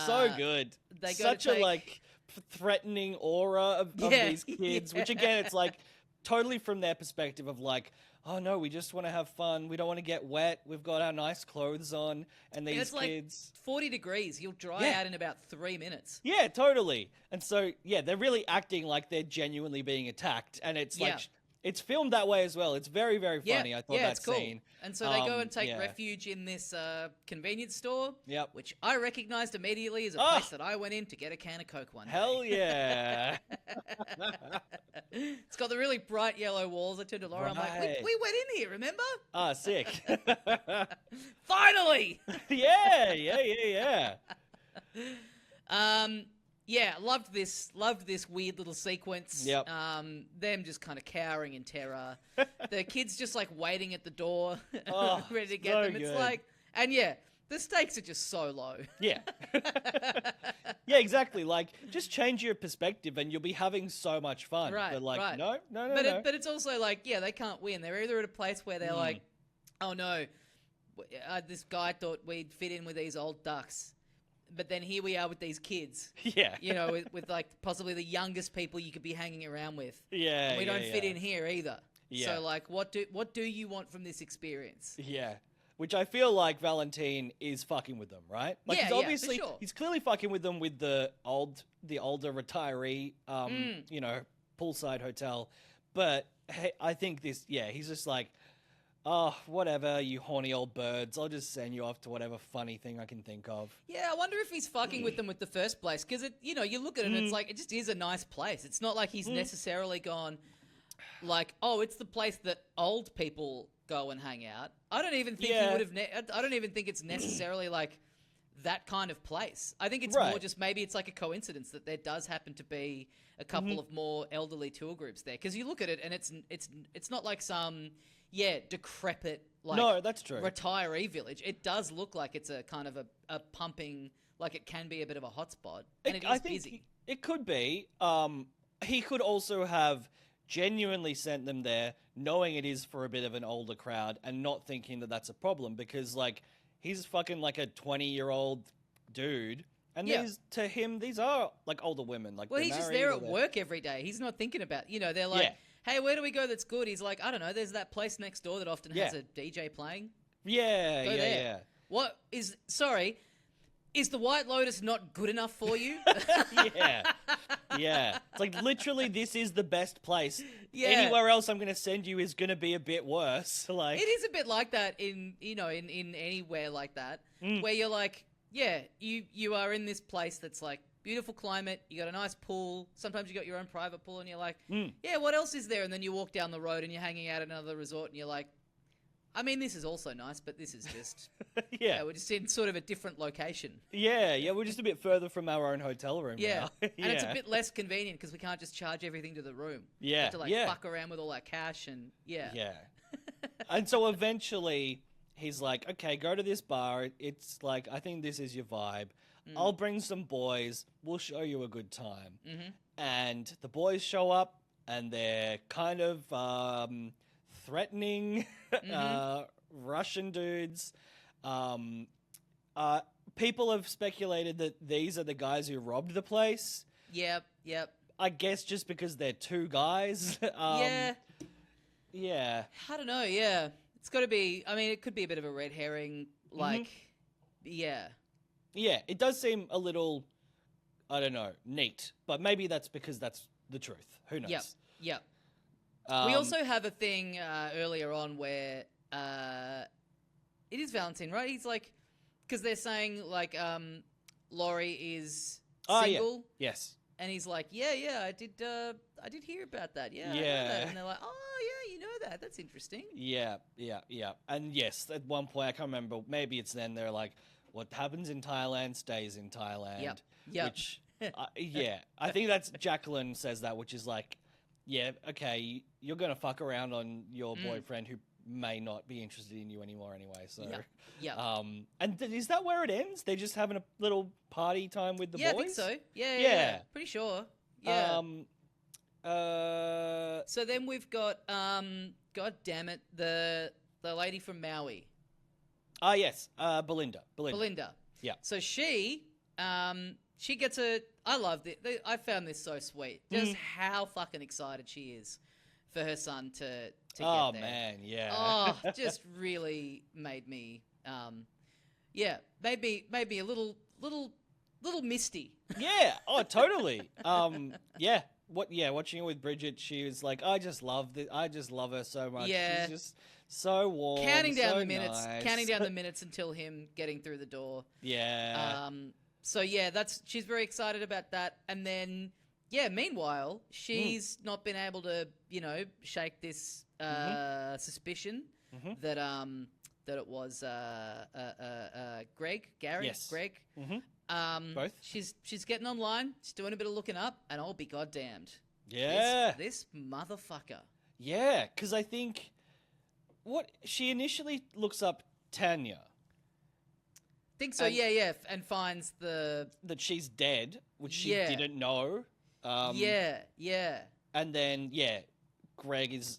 so good. They go Such a like threatening aura of these kids, which again, it's like totally from their perspective of like, oh no, we just want to have fun. We don't want to get wet. We've got our nice clothes on, and these it's kids. Like 40 degrees. You'll dry out in about 3 minutes. Yeah, totally. And so they're really acting like they're genuinely being attacked, and it's like. It's filmed that way as well. It's very, very funny. I thought that it's cool. scene. And so they go and take refuge in this convenience store, which I recognized immediately as a place that I went in to get a can of Coke one day. Hell yeah. It's got the really bright yellow walls. I turned to Laura. I'm like, we went in here, remember? Ah, sick. Finally! Yeah. Yeah, loved this weird little sequence. Yep. Them just kind of cowering in terror. The kids just like waiting at the door, ready to get them. It's like, and the stakes are just so low. Yeah. Yeah, exactly. Like, just change your perspective and you'll be having so much fun. Right. But like, no. But it's also like, they can't win. They're either at a place where they're like, oh no, this guy thought we'd fit in with these old ducks. But then here we are with these kids. Yeah. With like possibly the youngest people you could be hanging around with. Yeah. And we don't fit in here either. Yeah. So like, what do you want from this experience? Yeah. Which I feel like Valentine is fucking with them, right? Like he's obviously for sure. He's clearly fucking with them with the older retiree poolside hotel. But hey, I think he's just like, oh, whatever, you horny old birds. I'll just send you off to whatever funny thing I can think of. Yeah, I wonder if he's fucking with them with the first place. Because, you look at it and it's like, it just is a nice place. It's not like he's necessarily gone, like, oh, it's the place that old people go and hang out. I don't even think he would have... I don't even think it's necessarily like that kind of place. I think it's more just maybe it's like a coincidence that there does happen to be a couple of more elderly tour groups there. Because you look at it and it's not like some... decrepit, like, no, that's true. retiree village. It does look like it's a kind of a pumping, like it can be a bit of a hotspot, and it is busy. It could be. He could also have genuinely sent them there, knowing it is for a bit of an older crowd, and not thinking that that's a problem, because, like, he's fucking like a 20-year-old dude, and to him, these are, like, older women. Like, well, he's just there at work every day. He's not thinking about, they're like... Yeah. Hey, where do we go that's good? He's like, I don't know, there's that place next door that often has a DJ playing. Yeah, go there. What is... Sorry, is the White Lotus not good enough for you? Yeah. It's like, literally, this is the best place. Yeah. Anywhere else I'm going to send you is going to be a bit worse. Like, it is a bit like that in anywhere like that, where you're like, you are in this place that's like, beautiful climate, you got a nice pool, sometimes you got your own private pool, and you're like, what else is there? And then you walk down the road and you're hanging out at another resort and you're like, I mean, this is also nice, but this is just... we're just in sort of a different location. Yeah, we're just a bit further from our own hotel room now. And it's a bit less convenient because we can't just charge everything to the room. Yeah, we have to fuck around with all that cash and... Yeah. And so eventually he's like, okay, go to this bar. It's like, I think this is your vibe. I'll bring some boys. We'll show you a good time. And the boys show up, and they're kind of threatening Russian dudes. People have speculated that these are the guys who robbed the place. Yep. I guess just because they're two guys. Yeah. Yeah. I don't know, yeah. It's got to be, I mean, it could be a bit of a red herring, like, yeah. Yeah, it does seem a little, I don't know, neat. But maybe that's because that's the truth. Who knows? Yep. We also have a thing earlier on where it is Valentin, right? He's like, because they're saying, like, Laurie is single. Yeah. Yes. And he's like, yeah, I did hear about that. Yeah. I know that. And they're like, oh, yeah, you know that. That's interesting. Yeah. And yes, at one point, I can't remember, maybe it's then, they're like, what happens in Thailand stays in Thailand. Yep. Which, I think that's Jacqueline says that, which is like, yeah, okay, you're going to fuck around on your boyfriend who may not be interested in you anymore anyway. So, and is that where it ends? They're just having a little party time with the boys? Yeah, I think so. Yeah. Pretty sure. Yeah. So then we've got, God damn it, the lady from Maui. Ah, yes, Belinda. Yeah. So she gets I loved it. I found this so sweet. Just how fucking excited she is for her son to get there. Oh, man, yeah. Oh, just really made me, made me a little misty. Yeah. Oh, totally. Yeah. Watching it with Bridget, she was like, I just love her so much. Yeah. She's just so warm. Counting down so the minutes, nice. until him getting through the door. Yeah. So yeah, she's very excited about that. And then, meanwhile, she's not been able to, shake this suspicion that it was Gary. Yes. Greg. Both. She's getting online. She's doing a bit of looking up, and I'll be goddamned. Yeah. This motherfucker. Yeah, because I think she initially looks up Tanya. Think so, yeah, and finds that she's dead, which she didn't know. Yeah. And then Greg's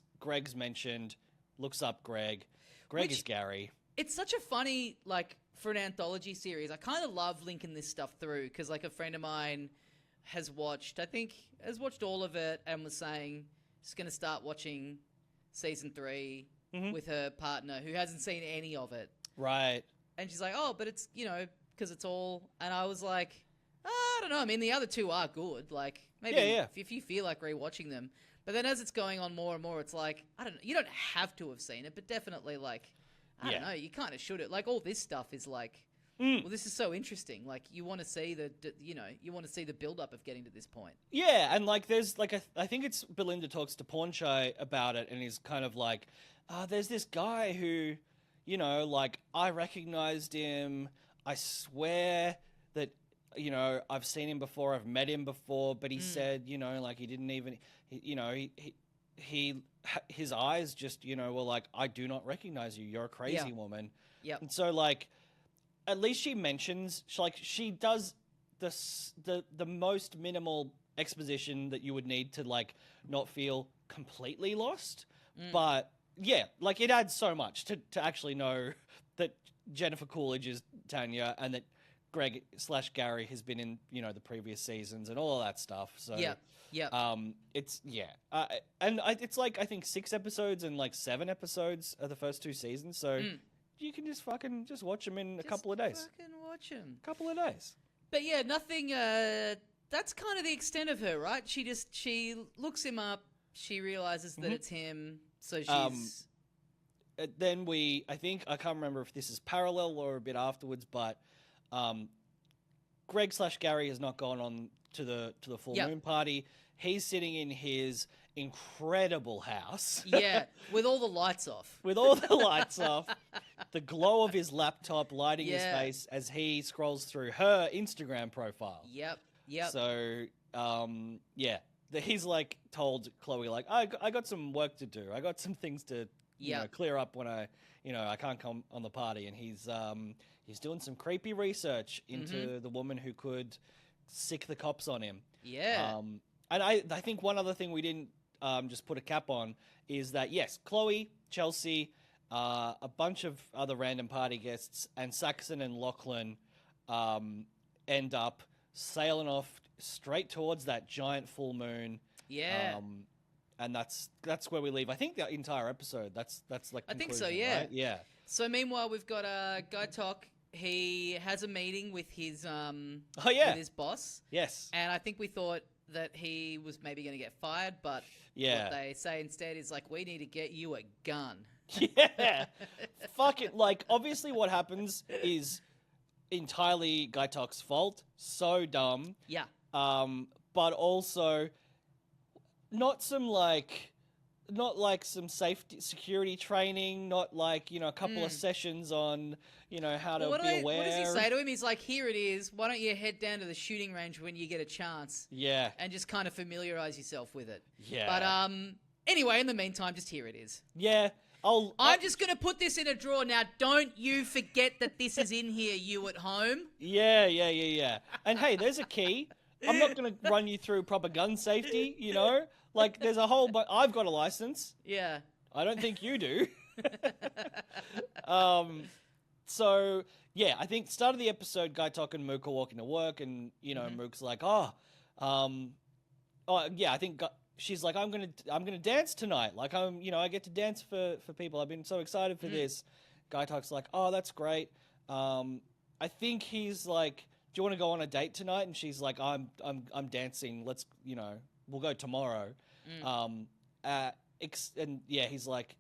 mentioned, looks up Greg. Greg is Gary. It's such a funny, like, for an anthology series. I kind of love linking this stuff through because, like, a friend of mine has watched all of it and was saying she's going to start watching season 3 with her partner who hasn't seen any of it. Right. And she's like, oh, but it's, because it's all... And I was like, I don't know. I mean, the other two are good. Like, maybe if you feel like rewatching them. But then as it's going on more and more, it's like, I don't know. You don't have to have seen it, but definitely, like, I don't know. You kind of should it. Like, all this stuff is like, well, this is so interesting. Like, you want to see the build-up of getting to this point. Yeah, and, like, there's, like, I think it's Belinda talks to Pornchai about it, and he's kind of like, there's this guy who... like, I recognized him. I swear that, I've seen him before. I've met him before. But he said, like, he didn't even, his eyes just, were like, I do not recognize you. You're a crazy woman. Yeah. And so, like, at least she mentions, she does the most minimal exposition that you would need to, like, not feel completely lost. But... yeah, like, it adds so much to actually know that Jennifer Coolidge is Tanya and that Greg/Gary has been in, the previous seasons and all of that stuff. So, it's, and it's like, I think 6 episodes and like 7 episodes are the first 2 seasons. So you can just fucking watch them in a couple of days. Fucking watch them. Couple of days. But yeah, nothing, that's kind of the extent of her, right? She looks him up. She realizes that it's him. So she's... then I can't remember if this is parallel or a bit afterwards, but Greg/Gary has not gone on to the full moon party. He's sitting in his incredible house. Yeah, with all the lights off. The glow of his laptop lighting his face as he scrolls through her Instagram profile. Yep. So, he's like told Chloe, like, I got some work to do. I got some things to clear up when I can't come on the party. And he's doing some creepy research into the woman who could sick the cops on him. Yeah. And I think one other thing we didn't just put a cap on is that, yes, Chloe, Chelsea, a bunch of other random party guests, and Saxon and Lachlan end up sailing off straight towards that giant full moon. Yeah. And that's where we leave. I think the entire episode. That's like I think so. conclusion, Yeah. right? Yeah. So meanwhile, we've got Guy Tok. He has a meeting with his with his boss. Yes. And I think we thought that he was maybe going to get fired, but Yeah. what they say instead is like, we need to get you a gun. Yeah. Fuck it. Like, obviously what happens is entirely Guy Tok's fault. So dumb. Yeah. But also not like some safety security training, not like, a couple of sessions on, how to be aware. What does he say to him? He's like, here it is. Why don't you head down to the shooting range when you get a chance? Yeah. And just kind of familiarize yourself with it. Yeah. But anyway, in the meantime, just here it is. Yeah. I'm just going to put this in a drawer now. Don't you forget that this is in here, you at home. Yeah. And hey, there's a key. I'm not going to run you through proper gun safety, Like, there's a whole... But I've got a license. Yeah. I don't think you do. So, yeah, I think start of the episode, Guy Tok and Mook are walking to work, and, Mook's like, yeah, I think... She's like, I'm gonna dance tonight. Like, I get to dance for people. I've been so excited for this. Guy Tok's like, oh, that's great. I think he's like, do you want to go on a date tonight? And she's like, I'm dancing. Let's, we'll go tomorrow. And yeah, he's like,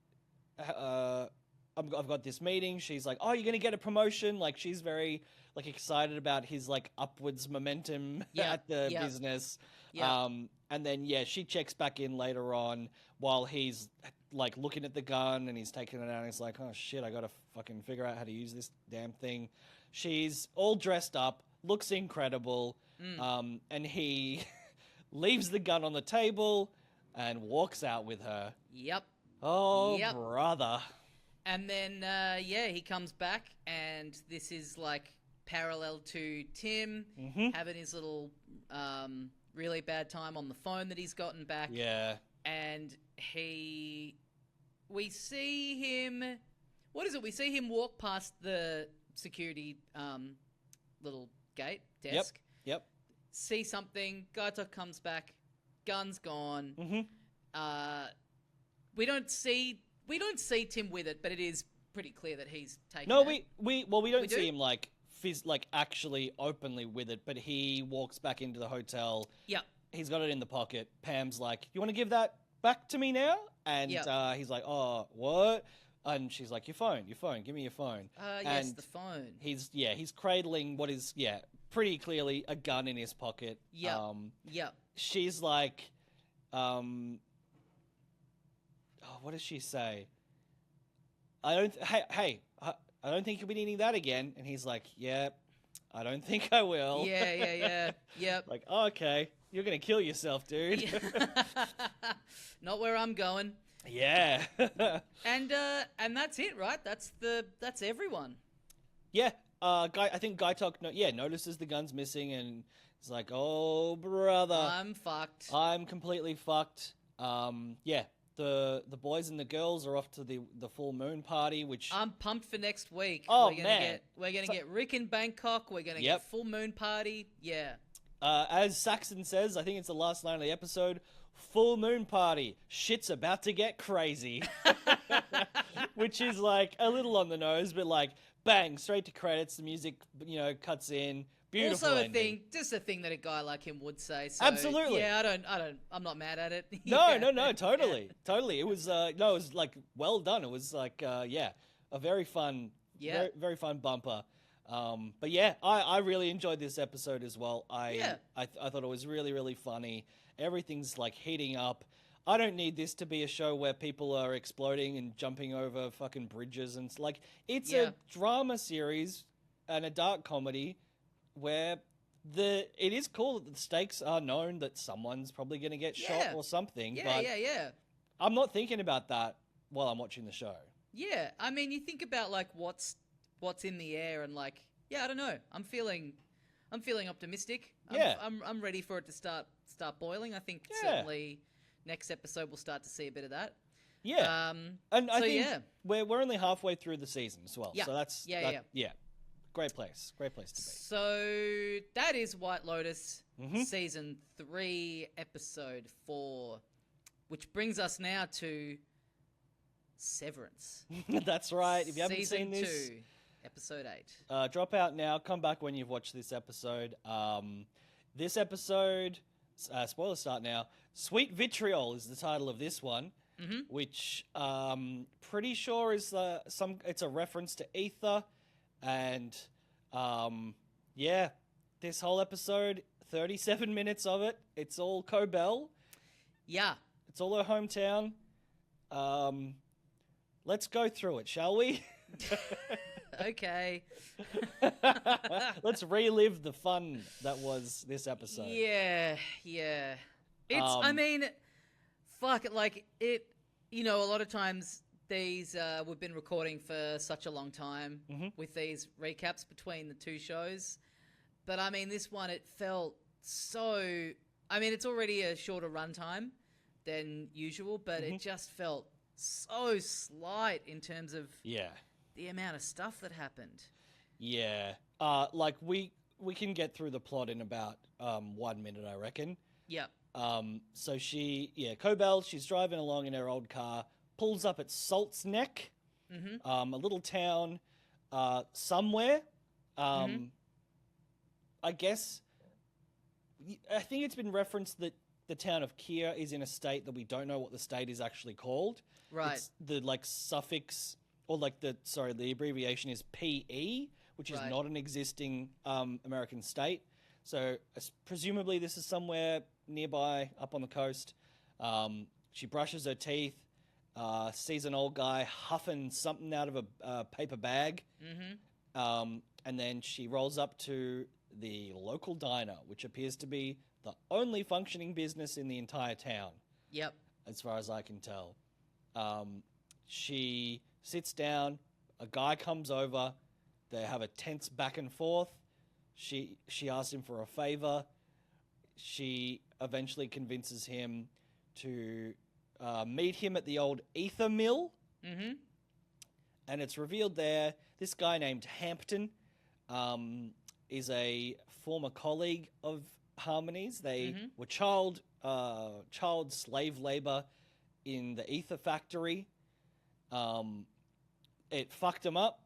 I've got this meeting. She's like, oh, you're gonna get a promotion. Like, she's very like excited about his like upwards momentum at the business. Yeah. And then, yeah, she checks back in later on while he's, like, looking at the gun and he's taking it out and he's like, oh, shit, I gotta fucking figure out how to use this damn thing. She's all dressed up, looks incredible, and he leaves the gun on the table and walks out with her. Yep. Oh, brother. And then, he comes back, and this is, like, parallel to Tim having his little... really bad time on the phone that he's gotten back. Yeah. And we see him, what is it? We see him walk past the security little gate, desk. Yep. See something, Guy Tok comes back, gun's gone. We don't see Tim with it, but it is pretty clear that he's taken it. We don't see him like actually openly with it, but he walks back into the hotel. Yep. He's got it in the pocket. Pam's like, you want to give that back to me now? And he's like, oh, what? And she's like, your phone, give me your phone. Yes, the phone. He's cradling what is, pretty clearly a gun in his pocket. Yep. She's like, what does she say? I don't think you'll be needing that again. And he's like, yeah, I don't think I will. Yeah. Yep. Like, oh, okay, you're going to kill yourself, dude. Not where I'm going. Yeah. And that's it, right? That's everyone. Yeah. I think Guy Tok notices the gun's missing and he's like, oh, brother. I'm fucked. I'm completely fucked. The boys and the girls are off to the full moon party, which... I'm pumped for next week. Oh, we're going to get Rick in Bangkok. We're going to get full moon party. Yeah. As Saxon says, I think it's the last line of the episode, full moon party. Shit's about to get crazy. Which is like a little on the nose, but like, bang, straight to credits. The music, cuts in. Beautiful also ending. Just a thing that a guy like him would say. So, absolutely. Yeah, I'm not mad at it. No, totally. It was, it was like well done. It was like, a very fun, very fun bumper. But yeah, I really enjoyed this episode as well. I thought it was really, really funny. Everything's like heating up. I don't need this to be a show where people are exploding and jumping over fucking bridges and like, it's a drama series and a dark comedy where it is cool that the stakes are known that someone's probably going to get shot or something. Yeah. I'm not thinking about that while I'm watching the show. Yeah, I mean, you think about like what's in the air, and like, yeah, I don't know. I'm feeling optimistic. I'm ready for it to start boiling. I think certainly next episode we'll start to see a bit of that. Yeah, and I think we're only halfway through the season as well. Yeah. So that's great place to be. So that is White Lotus season 3, episode 4, which brings us now to Severance. That's right. If you haven't Season seen this, 2, episode 8. Drop out now. Come back when you've watched this episode. This episode, spoilers start now. Sweet Vitriol is the title of this one, which pretty sure is it's a reference to ether, and this whole episode, 37 minutes of it, it's all Cobell. Yeah, it's all her hometown. Let's go through it, shall we? Okay. Let's relive the fun that was this episode. Yeah. It's, I mean, fuck it, like, it, a lot of times these, we've been recording for such a long time with these recaps between the two shows. But, I mean, this one, it felt so, I mean, it's already a shorter runtime than usual, but it just felt so slight in terms of the amount of stuff that happened. Yeah. Like, we can get through the plot in about 1 minute, I reckon. Yeah. So Cobell, she's driving along in her old car, pulls up at Salt's Neck, a little town somewhere. I guess, I think it's been referenced that the town of Kia is in a state that we don't know what the state is actually called. Right. It's the suffix, or the abbreviation is PE, which is not an existing American state. So presumably this is somewhere nearby up on the coast. She brushes her teeth, sees an old guy huffing something out of a paper bag. And then she rolls up to the local diner, which appears to be the only functioning business in the entire town. Yep. As far as I can tell. She sits down, a guy comes over, they have a tense back and forth. She asks him for a favor. She eventually convinces him to meet him at the old ether mill. And it's revealed there, this guy named Hampton is a former colleague of Harmony's. They were child slave labor in the ether factory. It fucked him up.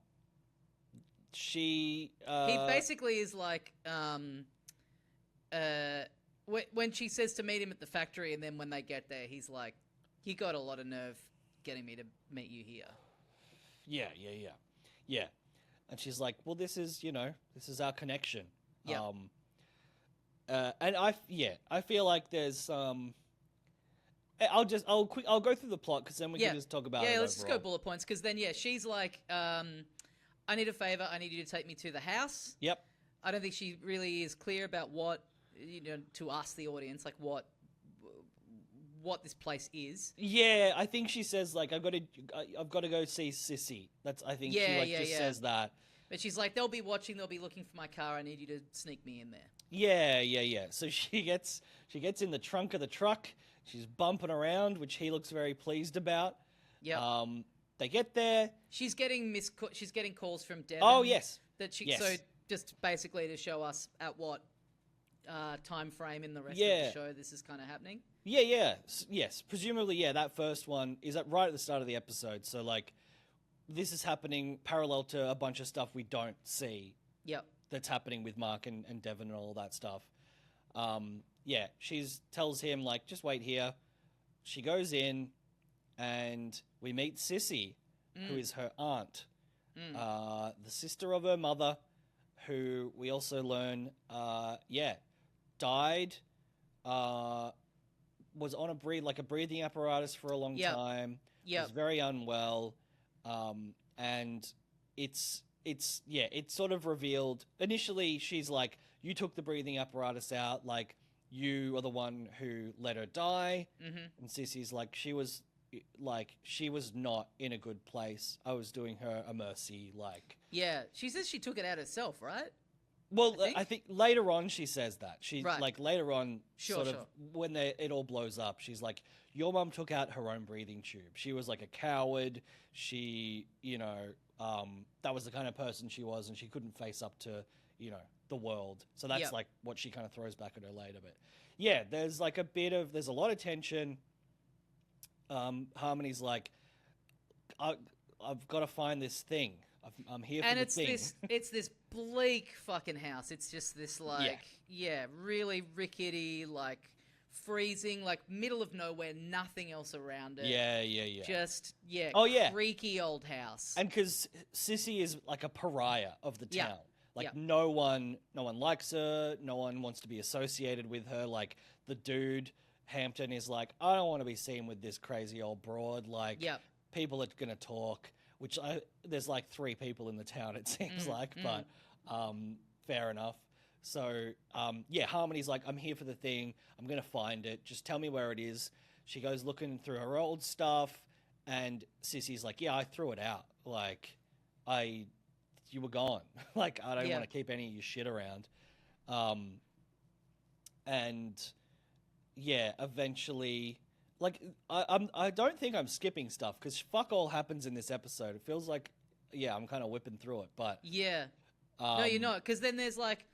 He basically is like, when she says to meet him at the factory, and then when they get there, he's like, "You got a lot of nerve getting me to meet you here." Yeah. And she's like, "Well, this is our connection." Yeah. And I feel like there's I'll go through the plot, because then we can just talk about it. Yeah, let's just go bullet points, because then she's like, I need a favor. I need you to take me to the house. Yep. I don't think she really is clear about what, to us, the audience, like what this place is. Yeah, I think she says like, I've got to go see Sissy. I think she says that. But she's like, they'll be watching. They'll be looking for my car. I need you to sneak me in there. Yeah. So she gets in the trunk of the truck. She's bumping around, which he looks very pleased about. Yeah. They get there. She's getting calls from Devon. Oh yes. So just basically to show us at what time frame in the rest of the show this is kind of happening. Yeah. Yes. Presumably, that first one is right at the start of the episode. So like, this is happening parallel to a bunch of stuff we don't see. Yep. That's happening with Mark and Devon and all that stuff. She tells him, like, just wait here. She goes in, and we meet Sissy, who is her aunt, the sister of her mother, who we also learn, died, was on a breathing apparatus for a long time. Yeah. Was very unwell, and it's sort of revealed. Initially, she's like, you took the breathing apparatus out, like, you are the one who let her die. And Sissy's like, she was, like, she was not in a good place. I was doing her a mercy, like... Yeah, she says she took it out herself, right? Well, I think later on she says that. She Right. like later on, Sure. when it all blows up, she's like, "Your mum took out her own breathing tube. She was like a coward. She, that was the kind of person she was, and she couldn't face up to, the world. So that's like what she kind of throws back at her later. But yeah, there's like there's a lot of tension. Harmony's like, I've got to find this thing. I'm here for the thing. And it's this bleak fucking house. It's just this really rickety, like freezing, like middle of nowhere, nothing else around it. Yeah. Just creaky old house. And because Sissy is like a pariah of the town. Like no one likes her. No one wants to be associated with her. Like the dude Hampton is like, I don't want to be seen with this crazy old broad. Like people are gonna talk. Which there's like 3 people in the town, it seems but fair enough. So, Harmony's like, I'm here for the thing. I'm going to find it. Just tell me where it is. She goes looking through her old stuff, and Sissy's like, yeah, I threw it out. Like, you were gone. Like, I don't want to keep any of your shit around. Eventually... Like, I don't think I'm skipping stuff, because fuck all happens in this episode. It feels like, I'm kind of whipping through it, but... Yeah. No, you're not, because then there's like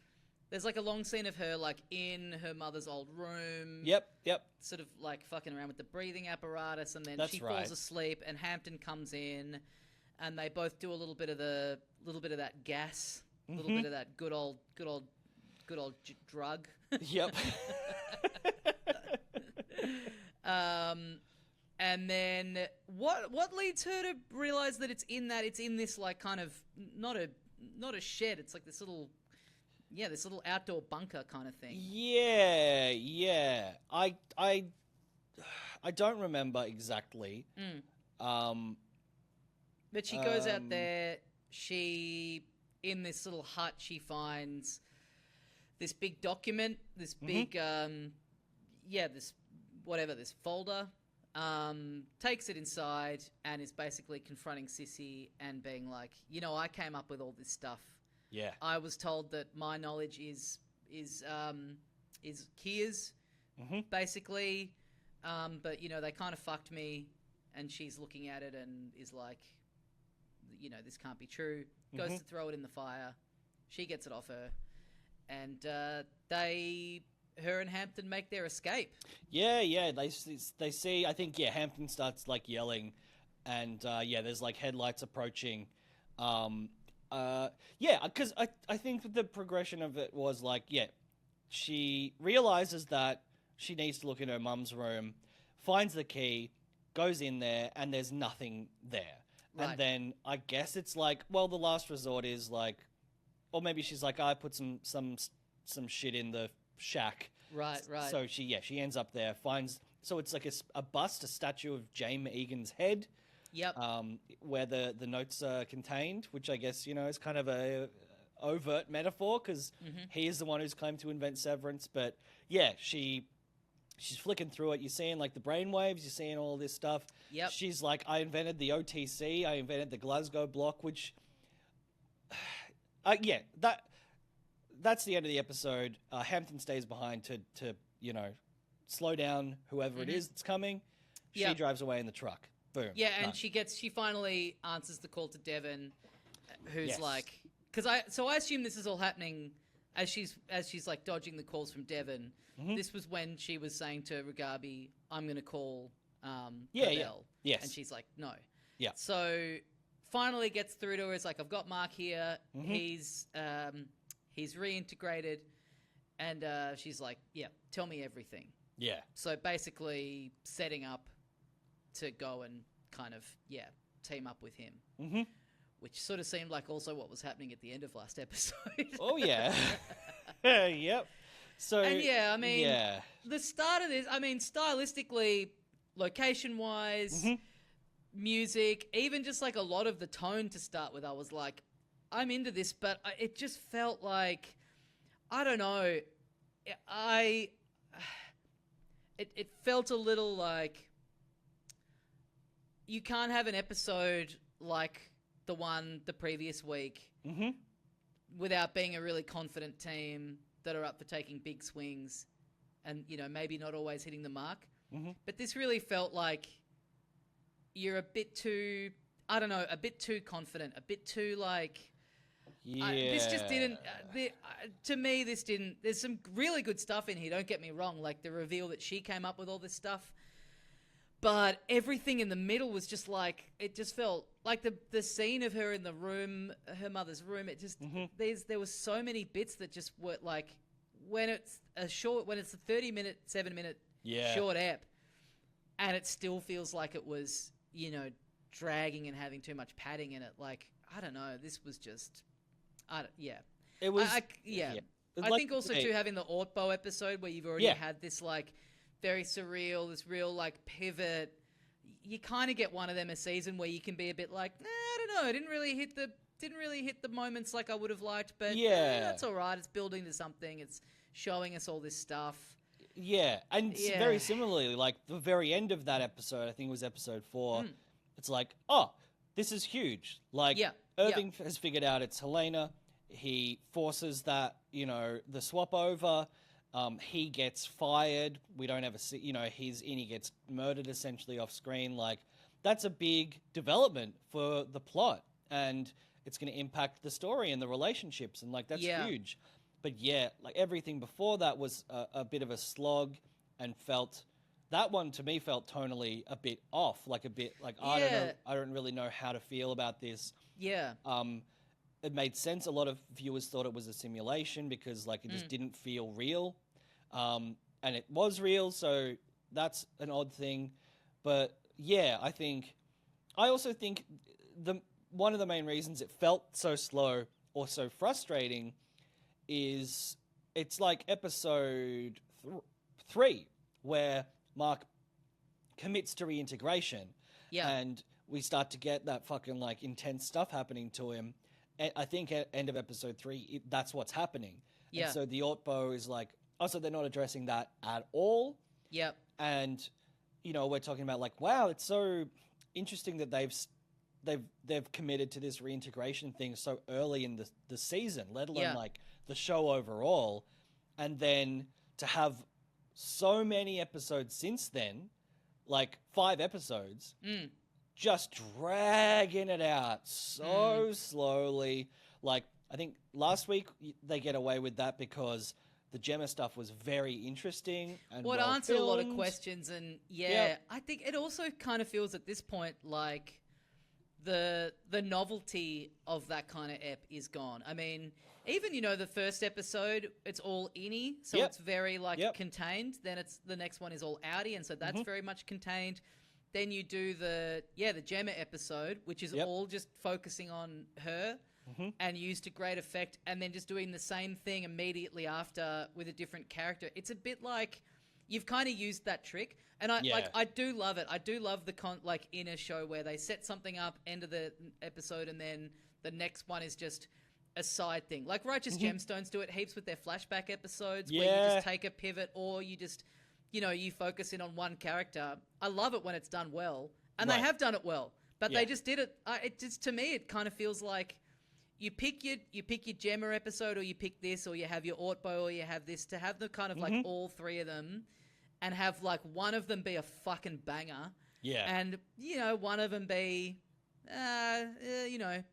a long scene of her, like, in her mother's old room. Yep. Sort of, like, fucking around with the breathing apparatus, and then she falls asleep, and Hampton comes in, and they both do a little bit of that gas, a little bit of that good old drug. Yep. And then what leads her to realize that it's in this like kind of not a shed, it's like this little outdoor bunker kind of thing. Yeah. I don't remember exactly. But she goes out there, in this little hut she finds this big document, this big this folder, takes it inside and is basically confronting Sissy and being like, I came up with all this stuff. Yeah. I was told that my knowledge is Kia's, basically, but they kind of fucked me, and she's looking at it and is like, this can't be true. Goes to throw it in the fire. She gets it off her, and her and Hampton make their escape. Yeah. They see. I think Hampton starts like yelling, and there's like headlights approaching. Because I think the progression of it was like, she realizes that she needs to look in her mum's room, finds the key, goes in there, and there's nothing there. Right. And then I guess it's like, well, the last resort is like, or maybe she's like, I put some shit in the shack. Right. So she ends up there, finds, so it's like a bust, a statue of James Egan's head. Yep. Where the notes are contained, which I guess, is kind of a overt metaphor, because he is the one who's claimed to invent Severance. But she's flicking through it. You're seeing like the brainwaves, you're seeing all this stuff. Yep. She's like, I invented the OTC, I invented the Glasgow block, which that's the end of the episode. Hampton stays behind to slow down whoever it is that's coming. She drives away in the truck. Boom. Yeah, and done. she finally answers the call to Devon, who's like, because I assume this is all happening as she's like dodging the calls from Devon. This was when she was saying to Ragabi, "I'm going to call Bell." Yes. And she's like, "No." Yeah. So finally gets through to her. It's like, I've got Mark here. He's reintegrated, and she's like, "Yeah, tell me everything." Yeah. So basically setting up to go and kind of, team up with him. Which sort of seemed like also what was happening at the end of last episode. Oh, yeah. Yep. So, and the start of this, stylistically, location-wise, music, even just like a lot of the tone to start with, I was like, I'm into this, but it just felt like, I don't know, it felt a little like, you can't have an episode like the previous week without being a really confident team that are up for taking big swings and, you know, maybe not always hitting the mark. But this really felt like you're a bit too, I don't know, a bit too confident, a bit too like... this just didn't... to me, this didn't... There's some really good stuff in here, don't get me wrong, like the reveal that she came up with all this stuff. But everything in the middle was just like... It just felt like the scene of her in the room, her mother's room, it just... There was so many bits that just were like... When it's a 30-minute, 7-minute short ep, and it still feels like it was, you know, dragging and having too much padding in it. Like, I don't know, this was just... It was... I think also, too, having the Ortbo episode where you've already had this, like, very surreal, this real, like, pivot, you kind of get one of them a season where you can be a bit like, I don't know, it didn't really hit the moments like I would have liked, but that's all right. It's building to something. It's showing us all this stuff. Yeah, and very similarly, like, the very end of that episode, I think it was episode 4, it's like, oh, this is huge. Like, Irving has figured out it's Helena. He forces that, you know, the swap over. He gets fired. We don't ever see, you know, he gets murdered essentially off screen. Like, that's a big development for the plot, and it's going to impact the story and the relationships, and like that's huge. But like everything before that was a bit of a slog, and that one to me felt tonally a bit off, like a bit like I don't really know how to feel about this. It made sense. A lot of viewers thought it was a simulation because like it just didn't feel real, and it was real, so that's an odd thing. But I also think one of the main reasons it felt so slow or so frustrating is it's like episode 3 where Mark commits to reintegration, and we start to get that fucking like intense stuff happening to him. And I think at end of episode 3, that's what's happening. And so the Ortbo is like, also they're not addressing that at all. And you know, we're talking about like, wow, it's so interesting that they've committed to this reintegration thing so early in the season, let alone like the show overall, and then to have so many episodes since then, like 5 episodes, just dragging it out so slowly. Like, I think last week they get away with that because the Gemma stuff was very interesting and answered a lot of questions, and I think it also kind of feels at this point like the novelty of that kind of ep is gone. I mean, even, you know, the first episode, it's all inny, so it's very like contained. Then the next one is all outy, and so that's very much contained. Then you do the Gemma episode, which is all just focusing on her and used to great effect, and then just doing the same thing immediately after with a different character. It's a bit like you've kind of used that trick, and I do love it. I do love the in a show where they set something up, end of the episode, and then the next one is just a side thing. Like Righteous Gemstones do it heaps with their flashback episodes where you just take a pivot, or you just, you know, you focus in on one character. I love it when it's done well, and they have done it well, but they just did it. It just, to me, it kind of feels like you pick your Gemma episode, or you pick this, or you have your Ortbo, or you have this, to have the kind of like all 3 of them, and have like one of them be a fucking banger, and you know, one of them be, you know.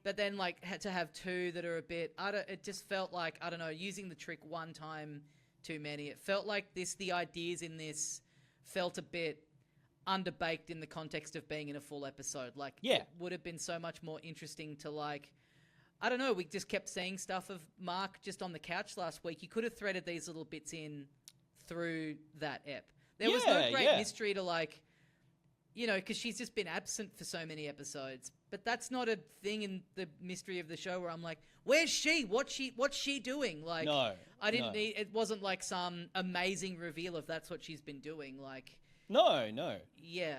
But then, like, to have 2 that are a bit... it just felt like, I don't know, using the trick one time too many. It felt like the ideas in this felt a bit underbaked in the context of being in a full episode. Like, it would have been so much more interesting to, like... I don't know, we just kept seeing stuff of Mark just on the couch last week. You could have threaded these little bits in through that ep. There was no great mystery to, like... You know, because she's just been absent for so many episodes. But that's not a thing in the mystery of the show where I'm like, where's she? What's she doing? Like, no, I didn't need... It wasn't like some amazing reveal of that's what she's been doing. Like... No. Yeah.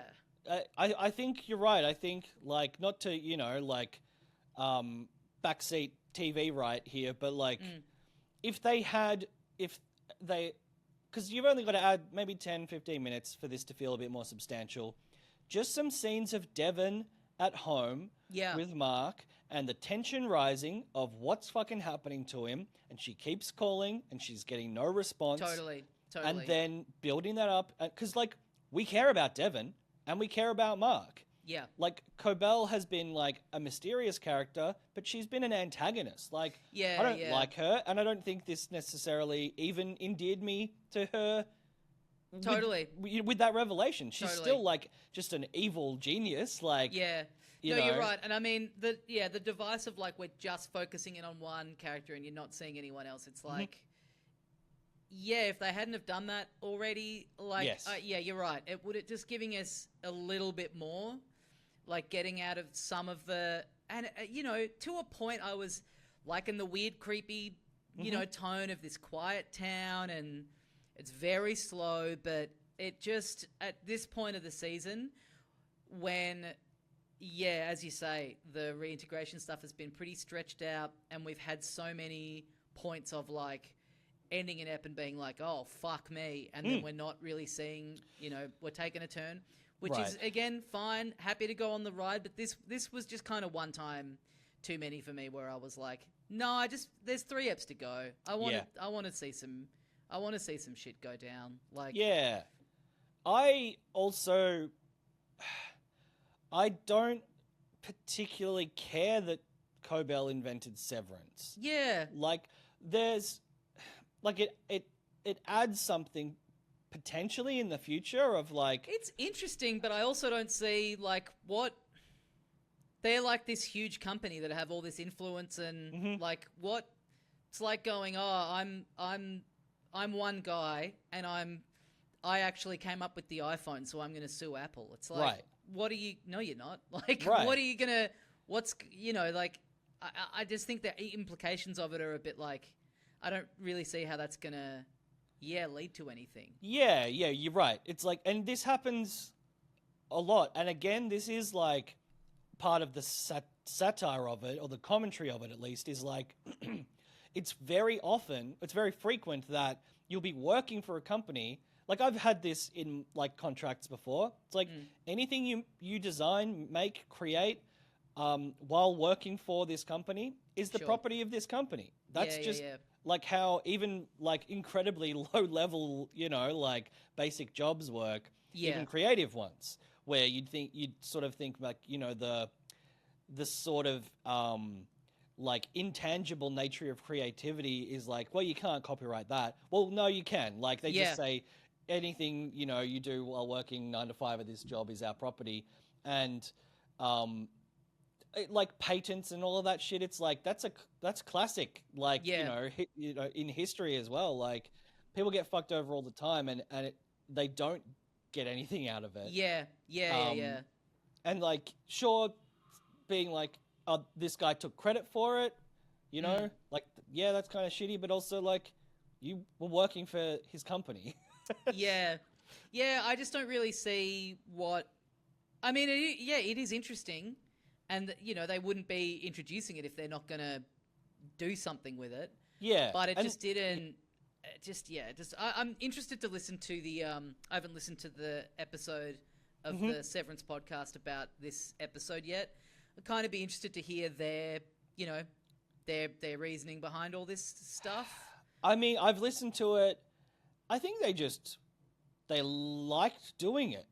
I think you're right. I think, like, not to, you know, like, backseat TV right here, but, like, if they... Because you've only got to add maybe 10, 15 minutes for this to feel a bit more substantial. just some scenes of Devon at home with Mark and the tension rising of what's fucking happening to him, and she keeps calling and she's getting no response. Totally. And then building that up, because, like, we care about Devon and we care about Mark. Yeah. Like, Cobell has been, like, a mysterious character, but she's been an antagonist. Like, I don't like her, and I don't think this necessarily even endeared me to her. Totally. With that revelation. She's still, like, just an evil genius. Like, yeah. You're right. And I mean, the device of, like, we're just focusing in on one character and you're not seeing anyone else. It's like, if they hadn't have done that already, like, you're right. It would just giving us a little bit more, like, getting out of some of the, and to a point, I was liking the weird, creepy, tone of this quiet town, and it's very slow, but it just, at this point of the season, when, as you say, the reintegration stuff has been pretty stretched out, and we've had so many points of, like, ending an ep and being like, oh, fuck me, and then we're not really seeing, we're taking a turn, which is, again, fine, happy to go on the ride, but this was just kind of one time too many for me, where I was like, no, there's 3 eps to go. I want to see some shit go down. Like, I don't particularly care that Cobell invented Severance. Like, there's, like, it adds something potentially in the future of, like, it's interesting, but I also don't see, like, what they're, like, this huge company that have all this influence, and like, what it's like going, I'm one guy and I actually came up with the iPhone, so I'm going to sue Apple. It's like, what are you? No, you're not. Like, what are you gonna? What's like? I just think the implications of it are a bit like, I don't really see how that's gonna, lead to anything. Yeah, you're right. It's like, and this happens a lot. And again, this is like part of the satire of it, or the commentary of it at least, is like, it's very frequent that you'll be working for a company. Like, I've had this in, like, contracts before. It's like, anything you design, make, create, while working for this company is the property of this company. That's like how even, like, incredibly low level, like, basic jobs work, even creative ones, where you'd sort of think, like, the sort of, like, intangible nature of creativity is like, well, you can't copyright that. Well, no, you can. Like, they just say anything, you do while working 9 to 5 at this job is our property. And, like, patents and all of that shit, it's like, that's classic, like, in history as well. Like, people get fucked over all the time, and they don't get anything out of it. Yeah. And, like, sure, being like, this guy took credit for it, like, that's kind of shitty, but also, like, you were working for his company. I just don't really see what, I mean, it is interesting, and, they wouldn't be introducing it if they're not going to do something with it. But it just didn't, I'm interested to listen to the, I haven't listened to the episode of the Severance podcast about this episode yet. I'd kind of be interested to hear their reasoning behind all this stuff. I mean, I've listened to it. I think they liked doing it.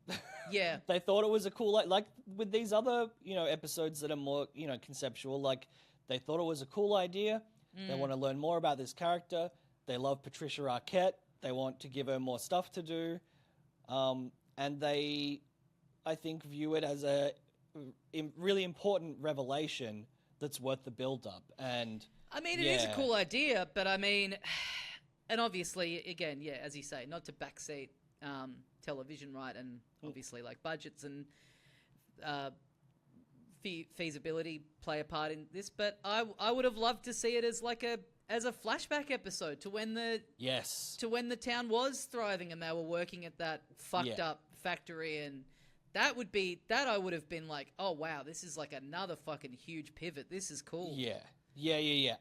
Yeah. They thought it was a cool, like with these other, episodes that are more, conceptual, like, they thought it was a cool idea. They want to learn more about this character. They love Patricia Arquette. They want to give her more stuff to do. And they, I think, view it as a really important revelation that's worth the build-up. And I mean, it is a cool idea, but I mean, and obviously, again, as you say, not to backseat television, right? And obviously, like, budgets and feasibility play a part in this. But I would have loved to see it as like a flashback episode to when the town was thriving and they were working at that fucked up factory, and that I would have been like, oh wow, this is like another fucking huge pivot. This is cool. Yeah.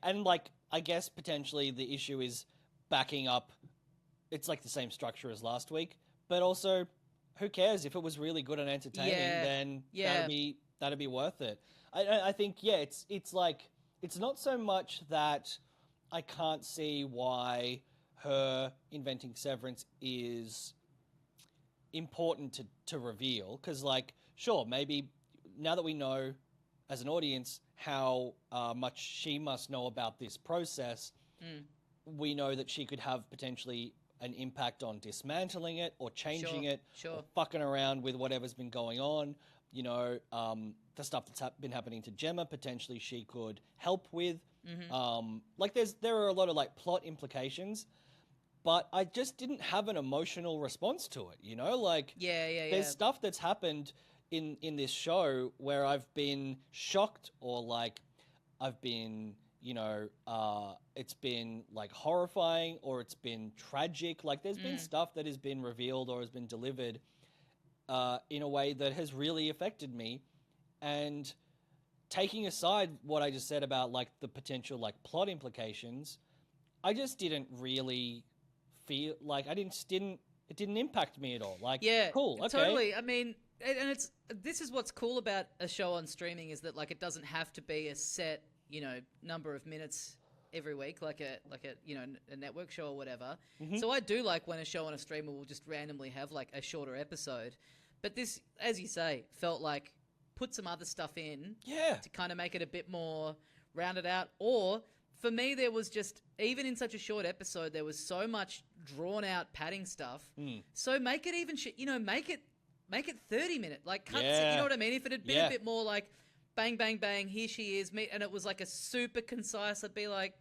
And, like, I guess potentially the issue is backing up. It's like the same structure as last week, but also who cares if it was really good and entertaining? Yeah. Then Yeah. that'd be worth it. I think it's like it's not so much that I can't see why her inventing Severance is important to reveal, because like sure, maybe now that we know as an audience how much she must know about this process, we know that she could have potentially an impact on dismantling it or changing it or fucking around with whatever's been going on. You know, the stuff that's been happening to Gemma, potentially she could help with. Like there are a lot of like plot implications, but I just didn't have an emotional response to it, you know? Like there's stuff that's happened in this show where I've been shocked or like I've been, you know, it's been like horrifying or it's been tragic. Like there's been stuff that has been revealed or has been delivered in a way that has really affected me. And taking aside what I just said about like the potential like plot implications, I just didn't really feel like it didn't impact me at all. Like, cool, okay. Totally. I mean, and this is what's cool about a show on streaming is that like it doesn't have to be a set, you know, number of minutes every week, like a you know, a network show or whatever. So I do like when a show on a streamer will just randomly have like a shorter episode. But this, as you say, felt like put some other stuff in to kind of make it a bit more rounded out. Or for me, there was just, even in such a short episode, there was so much drawn out padding stuff. So make it even, you know, make it 30 minute, like cuts. You know what I mean? If it had been a bit more like bang, bang, bang, here she is, and it was like a super concise, I'd be like,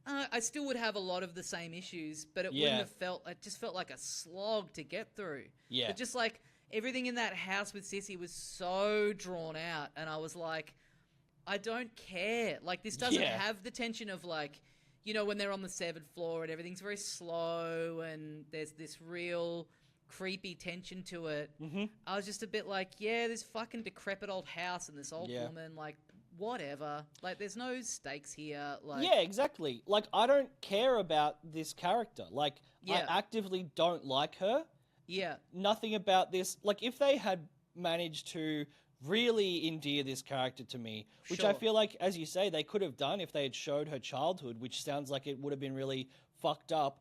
I still would have a lot of the same issues, but it wouldn't have felt, it just felt like a slog to get through. But just like everything in that house with Sissy was so drawn out, and I was like, I don't care. Like, this doesn't have the tension of like, you know, when they're on the 7th floor and everything's very slow and there's this real creepy tension to it. I was just a bit like, this fucking decrepit old house and this old woman, like, whatever. Like, there's no stakes here. Like, exactly. Like, I don't care about this character. Like, I actively don't like her. Nothing about this. Like, if they had managed to really endear this character to me, which I feel like, as you say, they could have done if they had showed her childhood, which sounds like it would have been really fucked up.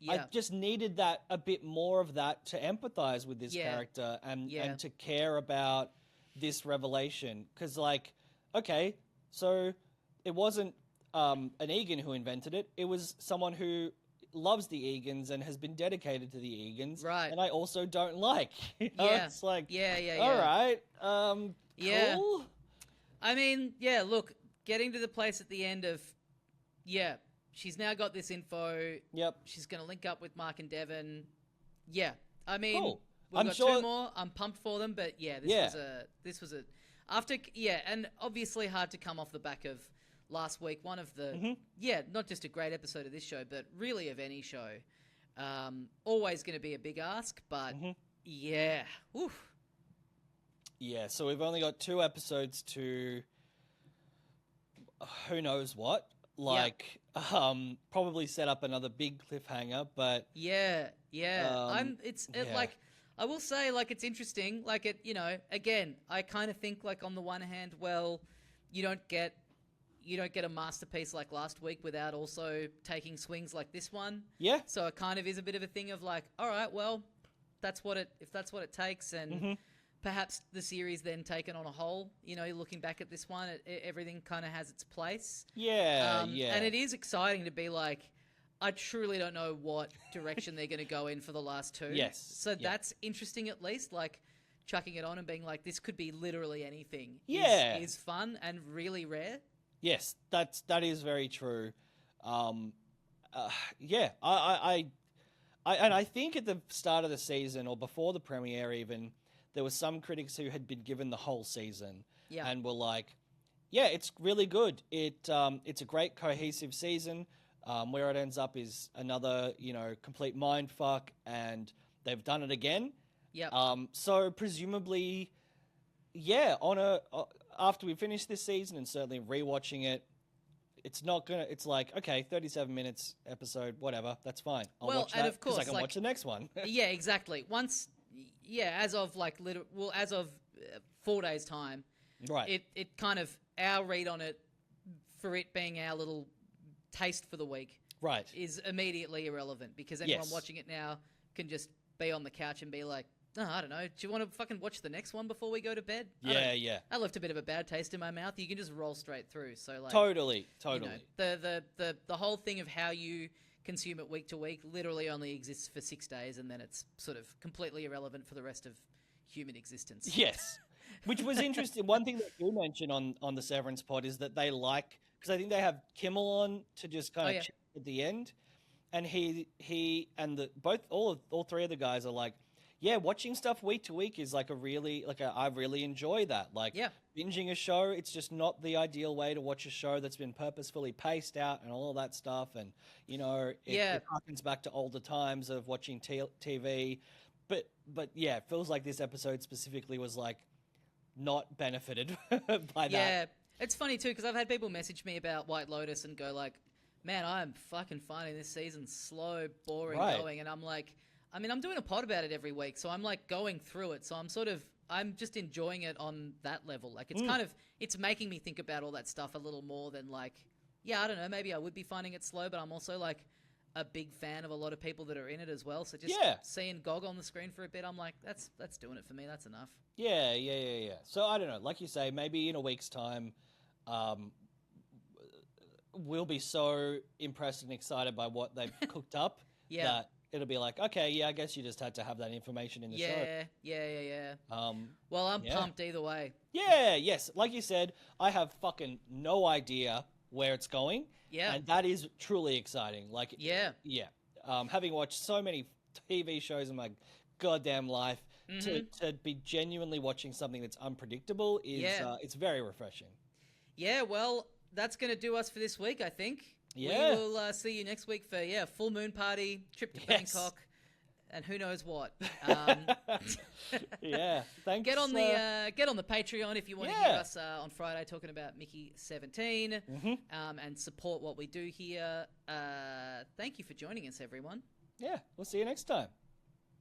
I just needed that, a bit more of that, to empathize with this character and to care about this revelation. Because, like, okay, so it wasn't an Egan who invented it. It was someone who loves the Egans and has been dedicated to the Egans. Right. And I also don't like. You know? It's like, all right, cool. I mean, look, getting to the place at the end of, she's now got this info. She's going to link up with Mark and Devon. I mean, cool. We've got two more. I'm pumped for them, but this was a after and obviously hard to come off the back of last week. One of the not just a great episode of this show, but really of any show. Always going to be a big ask, but oof. So we've only got 2 episodes to who knows what. Like, probably set up another big cliffhanger, but like, I will say, like, it's interesting. Like, it, you know, again, I kind of think, like, on the one hand, well, you don't get a masterpiece like last week without also taking swings like this one. So it kind of is a bit of a thing of like, all right, well, if that's what it takes, and perhaps the series then taken on a whole, you know, looking back at this one, everything kind of has its place. And it is exciting to be like, I truly don't know what direction they're going to go in for the last 2. So that's interesting, at least, like chucking it on and being like, this could be literally anything. Is fun and really rare. Yes, that is very true. I think at the start of the season or before the premiere even, there were some critics who had been given the whole season and were like, it's really good. It's a great cohesive season. Where it ends up is another, you know, complete mind fuck, and they've done it again. So presumably, after we finish this season and certainly rewatching it, it's like, okay, 37 minutes episode, whatever, that's fine. I'll watch that, of course, because I can watch the next one. Exactly. Once, yeah, as of like as of 4 days time, Right. It kind of our read on it for it being our little taste for the week, Right. is immediately irrelevant because anyone watching it now can just be on the couch and be like, oh, I don't know, do you want to fucking watch the next one before we go to bed? Yeah. I left a bit of a bad taste in my mouth. You can just roll straight through. So like, Totally. you know, the whole thing of how you consume it week to week literally only exists for 6 days, and then it's sort of completely irrelevant for the rest of human existence. Yes. Which was interesting. One thing that you mentioned on the Severance pod is that they like, because I think they have Kimmel on to just kind of chat at the end, and he and all three of the guys are like, yeah, watching stuff week to week is like I really enjoy that. Like binging a show, it's just not the ideal way to watch a show that's been purposefully paced out and all of that stuff. And, you know, it harkens back to older times of watching TV. But yeah, it feels like this episode specifically was like not benefited by that. Yeah, it's funny too, because I've had people message me about White Lotus and go like, man, I'm fucking finding this season slow, boring going. And I'm like, I mean, I'm doing a pod about it every week, so I'm like going through it. So I'm just enjoying it on that level. Like it's it's making me think about all that stuff a little more than like, yeah, I don't know, maybe I would be finding it slow, but I'm also like a big fan of a lot of people that are in it as well. So just seeing Gog on the screen for a bit, I'm like, that's doing it for me. That's enough. Yeah. So I don't know, like you say, maybe in a week's time, we'll be so impressed and excited by what they've cooked up that it'll be like, okay, yeah, I guess you just had to have that information in the show. Yeah. Well, I'm pumped either way. Yeah, yes. Like you said, I have fucking no idea where it's going. Yeah. And that is truly exciting. Like, having watched so many TV shows in my goddamn life, to be genuinely watching something that's unpredictable is it's very refreshing. Yeah, well, that's going to do us for this week, I think. Yeah. We will see you next week for, full moon party, trip to Bangkok, and who knows what. Thanks. Get on the Patreon if you want to hear us on Friday talking about Mickey 17 and support what we do here. Thank you for joining us, everyone. Yeah, we'll see you next time.